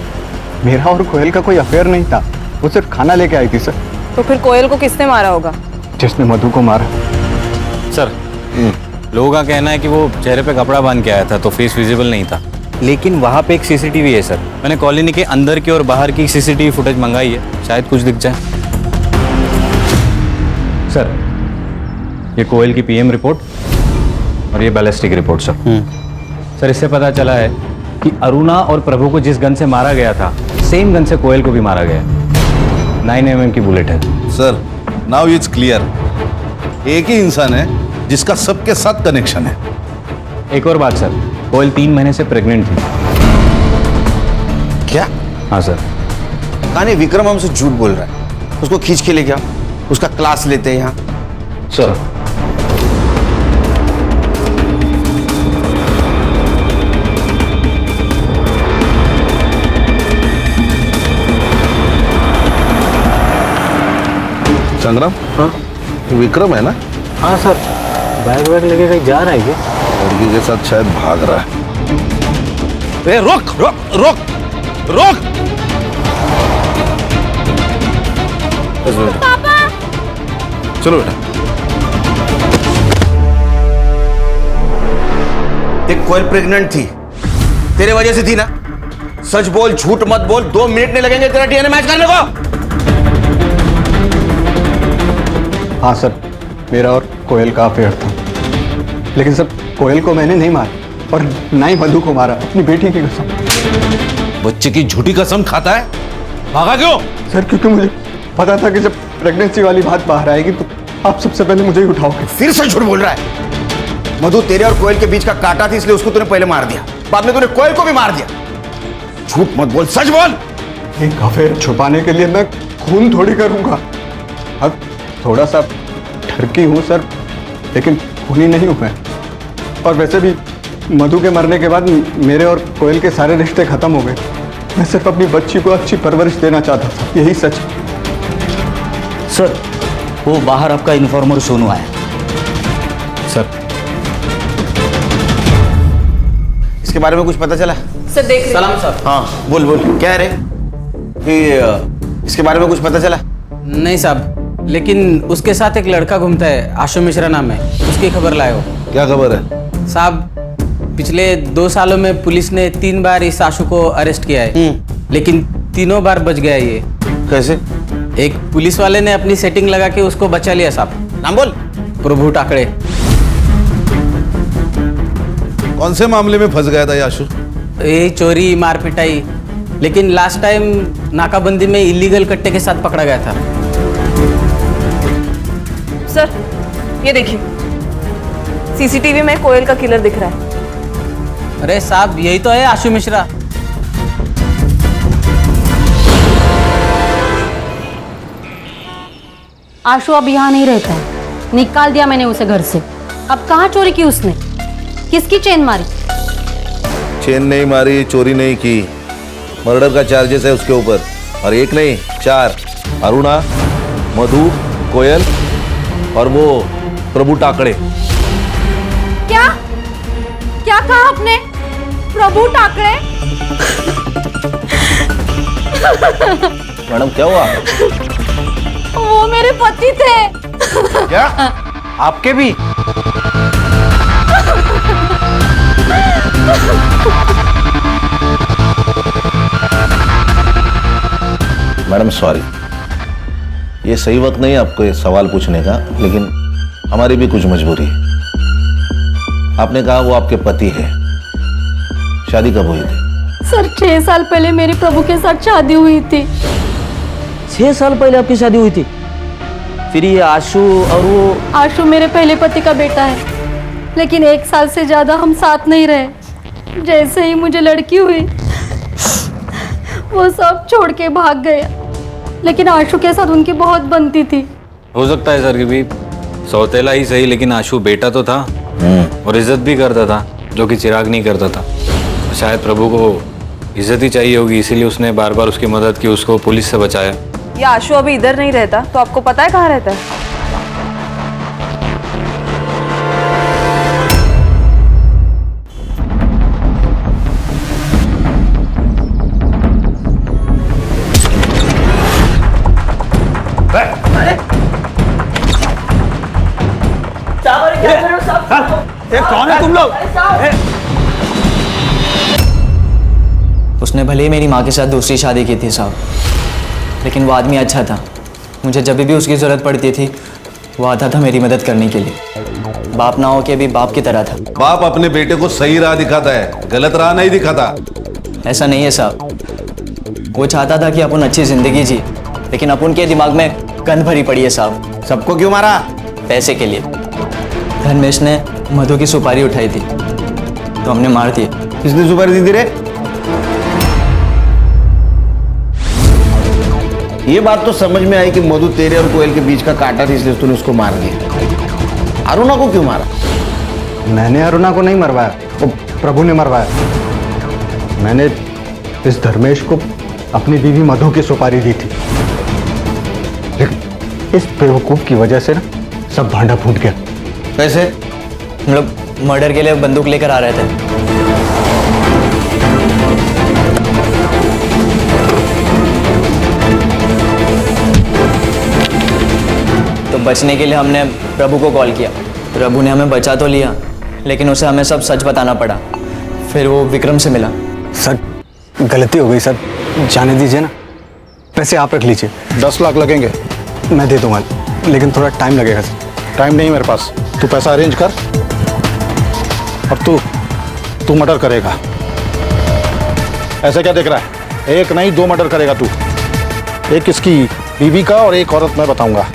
मेरा और कोयल का कोई अफेयर नहीं था, वो सिर्फ खाना लेके आई थी सर। तो फिर कोयल को किसने मारा होगा? जिसने मधु को मारा। सर लोगों का कहना है कि वो चेहरे पे कपड़ा बांध के आया था तो फेस विजिबल नहीं था। लेकिन वहाँ पे एक सीसीटीवी है सर। मैंने कॉलोनी के अंदर की और बाहर की सीसीटीवी फुटेज मंगाई है, शायद कुछ दिख जाए। सर ये कोयल की पीएम रिपोर्ट और ये बैलिस्टिक रिपोर्ट सर इससे पता चला है कि अरुणा और प्रभु को जिस गन से मारा गया था सेम गन से कोयल को भी मारा गया। 9mm की बुलेट है। सर नाउ इट्स क्लियर, एक ही इंसान है जिसका सबके साथ कनेक्शन है। एक और बात सर, कोयल 3 महीने से प्रेग्नेंट थी। क्या? हाँ सर। कहानी विक्रम हमसे झूठ बोल रहा है, उसको खींच के ले गया, उसका क्लास लेते हैं यहाँ। सर संग्राम, हाँ विक्रम है ना? हाँ सर, बैग वैग लेके कहीं जा रहा है क्या? लड़की के साथ शायद भाग रहा है। ए, रोक रोक रोक रोक! पापा! चलो बेटा। देख कोयल प्रेग्नेंट थी, तेरे वजह से थी ना? सच बोल, झूठ मत बोल, 2 मिनट नहीं लगेंगे तेरा डीएनए मैच करने को। हाँ सर, मेरा और कोयल का अफेयर था, लेकिन सर कोयल को मैंने नहीं मारा और ना ही मधु को मारा, अपनी बेटी की कसम। बच्चे की झूठी कसम खाता है, भागा क्यों? सर क्योंकि मुझे पता था कि जब प्रेगनेंसी वाली बात बाहर आएगी तो आप सबसे पहले मुझे ही उठाओगे। फिर से झूठ बोल रहा है। मधु तेरे और कोयल के बीच का कांटा थी, इसलिए उसको तूने पहले मार दिया, बाद में तूने कोयल को भी मार दिया। झूठ मत बोल, सच बोल। एक अफेयर छुपाने के लिए मैं खून थोड़ी करूंगा। अब थोड़ा सा ठरकी हूँ सर, लेकिन खूनी नहीं हूँ मैं। और वैसे भी मधु के मरने के बाद मेरे और कोयल के सारे रिश्ते खत्म हो गए। मैं सिर्फ अपनी बच्ची को अच्छी परवरिश देना चाहता था, यही सच। सर वो बाहर आपका इन्फॉर्मर सोनू आया। सर इसके बारे में कुछ पता चला? सर देख सलाम सर। हाँ बोल बोल, क्या है रे? कि इसके बारे में कुछ पता चला? नहीं साहब, लेकिन उसके साथ एक लड़का घूमता है, आशु मिश्रा नाम है, उसकी खबर लाए हो। क्या खबर है? साहब पिछले 2 सालों में पुलिस ने 3 बार इस आशु को अरेस्ट किया है, लेकिन तीनों बार बच गया ये। कैसे? एक पुलिस वाले ने अपनी सेटिंग लगा के उसको बचा लिया साहब। नाम बोल। प्रभु टाकड़े। कौन से मामले में फंस गया था याशु? ये चोरी मार पिटाई, लेकिन लास्ट टाइम नाकाबंदी में इलीगल कट्टे के साथ पकड़ा गया था। सर ये देखिए, सीसीटीवी में कोयल का किलर दिख रहा है। अरे साहब यही तो है आशु मिश्रा। आशु अब यहाँ नहीं रहता है, निकाल दिया मैंने उसे घर से। अब कहाँ चोरी की उसने? किसकी चेन मारी? चेन नहीं मारी, चोरी नहीं की, मर्डर का चार्जेस है उसके ऊपर, और एक नहीं 4। अरुणा, मधु, कोयल और वो प्रभु टाकड़े। क्या क्या कहा आपने? प्रभु टाकड़े? मैडम क्या हुआ? वो मेरे पति थे। क्या? आपके भी? मैडम सॉरी, ये सही वक्त नहीं है आपको ये सवाल पूछने का, लेकिन हमारी भी कुछ मजबूरी है। आपने कहा वो आपके पति है, शादी कब हुई थी? सर 6 साल पहले मेरे प्रभु के साथ शादी हुई थी। 6 साल पहले आपकी शादी हुई थी? फिर ये आशु और वो? आशु मेरे पहले पति का बेटा है, लेकिन 1 साल से ज्यादा हम साथ नहीं रहे। जैसे ही मुझे लड़की हुई वो सब छोड़ के भाग गया, लेकिन आशु के साथ उनकी बहुत बनती थी। हो सकता है सर कि भी सौतेला ही सही, लेकिन आशु बेटा तो था और इज्जत भी करता था, जो कि चिराग नहीं करता था। शायद प्रभु को इज्जत ही चाहिए होगी, इसीलिए उसने बार बार उसकी मदद की, उसको पुलिस से बचाया। ये आशु अभी इधर नहीं रहता, तो आपको पता है कहाँ रहता है? कौन है तुम लोग? उसने भले ही मेरी माँ के साथ दूसरी शादी की थी साहब, लेकिन वो आदमी अच्छा था। मुझे जब भी उसकी ज़रूरत पड़ती थी वो आता था मेरी मदद करने के लिए। बाप ना हो के भी बाप की तरह था। बाप अपने बेटे को सही राह दिखाता है, गलत राह नहीं दिखाता। ऐसा नहीं है साहब, वो चाहता था कि अपन अच्छी ज़िंदगी जी, लेकिन अपन के दिमाग में गंद भरी पड़ी है साहब। सबको क्यों मारा? पैसे के लिए। धर्मेश ने मधु की सुपारी उठाई थी तो हमने मार दिए। किसने सुपारी दी थी रे? ये बात तो समझ में आई कि मधु तेरे और कोयल के बीच का कांटा थी, इसलिए तूने उसको मार दिया। अरुणा को क्यों मारा? मैंने अरुणा को नहीं मरवाया, वो प्रभु ने मरवाया। मैंने इस धर्मेश को अपनी बीवी मधु की सुपारी दी थी, लेकिन इस बेवकूफ की वजह से ना सब भांडा फूट गया। कैसे? हम लोग मर्डर के लिए बंदूक लेकर आ रहे थे। तो बचने के लिए हमने प्रभु को कॉल किया। प्रभु ने हमें बचा तो लिया, लेकिन उसे हमें सब सच बताना पड़ा। फिर वो विक्रम से मिला। सर गलती हो गई सर, जाने दीजिए ना। पैसे आप रख लीजिए। 10 लाख लगेंगे। मैं दे दूंगा, लेकिन थोड़ा टाइम लगेगा सर। टाइम नहीं मेरे पास, तू पैसा अरेंज कर और तू मर्डर करेगा। ऐसे क्या देख रहा है? एक नहीं 2 मर्डर करेगा तू। एक इसकी बीवी का और एक औरत मैं बताऊंगा।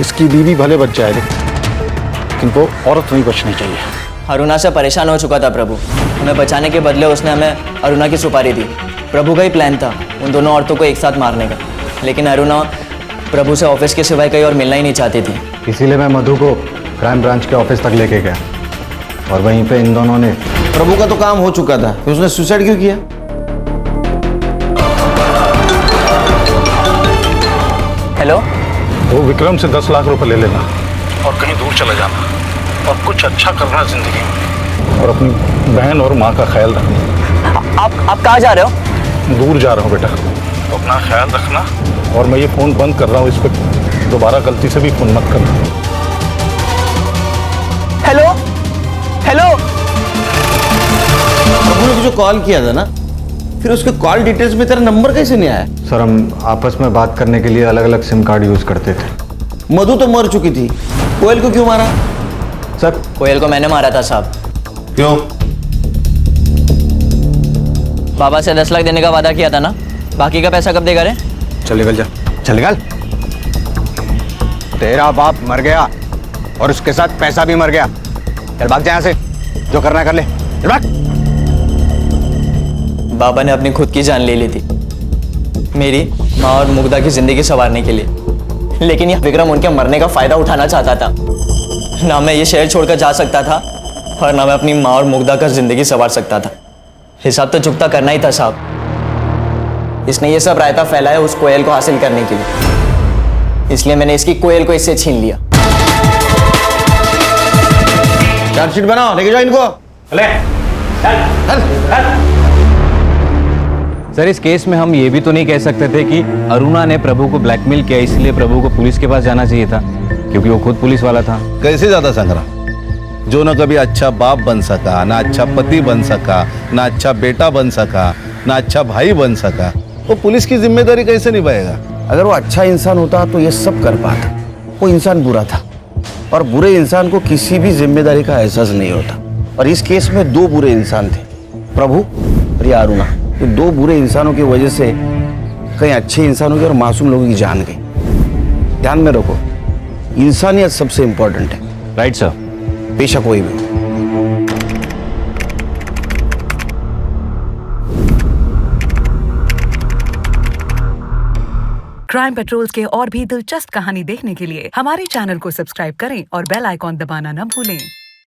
इसकी बीवी भले बच जाए, लेकिन वो औरत नहीं बचनी चाहिए। अरुणा से परेशान हो चुका था प्रभु, हमें बचाने के बदले उसने हमें अरुणा की सुपारी दी। प्रभु का ही प्लान था उन दोनों औरतों को एक साथ मारने का, लेकिन अरुणा प्रभु से ऑफिस के सिवाय कहीं और मिलना ही नहीं चाहती थी। इसीलिए मैं मधु को क्राइम ब्रांच के ऑफिस तक लेके गया और वहीं पे इन दोनों ने। प्रभु का तो काम हो चुका था, फिर उसने सुसाइड क्यों किया? हेलो, वो विक्रम से 10 लाख रुपए ले लेना और कहीं दूर चला जाना और कुछ अच्छा करना जिंदगी में, और अपनी बहन और माँ का ख्याल रखना। आप कहाँ जा रहे हो? दूर जा रहा हूँ बेटा, तो अपना ख्याल रखना। और मैं ये फोन बंद कर रहा हूँ, इस पर दोबारा गलती से भी फोन मत करना। Hello hello. प्रभु ने तुझे कॉल किया था ना, फिर उसके कॉल डिटेल्स में तेरा नंबर कैसे नहीं आया? सर हम आपस में बात करने के लिए अलग अलग सिम कार्ड यूज करते थे। मधु तो मर चुकी थी, कोयल को क्यों मारा? सर कोयल को मैंने मारा था साहब। क्यों? बाबा से 10 लाख देने का वादा किया था ना, बाकी का पैसा कब देगा रे? चल निकल जा, चल निकल। तेरा बाप मर गया और उसके साथ पैसा भी मर गया। चल भाग जा यहाँ से, जो करना है कर ले, चल भाग। बाबा ने अपनी खुद की जान ले ली थी मेरी, माँ और मुग्धा की जिंदगी संवारने के लिए, लेकिन यह विक्रम उनके मरने का फायदा उठाना चाहता था। ना मैं ये शहर छोड़कर जा सकता था और ना मैं अपनी माँ और मुग्धा का जिंदगी संवार सकता था। हिसाब तो चुकता करना ही था साहब। इसने ये सब रायता फैलाया उस कोयल को हासिल करने के लिए, इसलिए मैंने इसकी कोयल को इससे छीन लिया। चार्जशीट बनाओ, लेके जाओ इनको। सर इस केस में हम ये भी तो नहीं कह सकते थे कि अरुणा ने प्रभु को ब्लैकमेल किया, इसलिए प्रभु को पुलिस के पास जाना चाहिए था, क्योंकि वो खुद पुलिस वाला था। कैसे ज्यादा संग्राम, जो न कभी अच्छा बाप बन सका, ना अच्छा पति बन सका, ना अच्छा बेटा बन सका, ना अच्छा भाई बन सका, वो पुलिस की जिम्मेदारी कैसे निभाएगा? अगर वो अच्छा इंसान होता तो ये सब कर पाता। वो इंसान बुरा था, और बुरे इंसान को किसी भी जिम्मेदारी का एहसास नहीं होता। और इस केस में 2 बुरे इंसान थे, प्रभु और ये अरुणा। तो 2 बुरे इंसानों की वजह से कई अच्छे इंसानों की और मासूम लोगों की जान गई। ध्यान में रखो, इंसानियत सबसे इंपॉर्टेंट है। Right sir. बेशक कोई भी। क्राइम पेट्रोल्स के और भी दिलचस्प कहानी देखने के लिए हमारे चैनल को सब्सक्राइब करें और बेल आइकॉन दबाना न भूलें।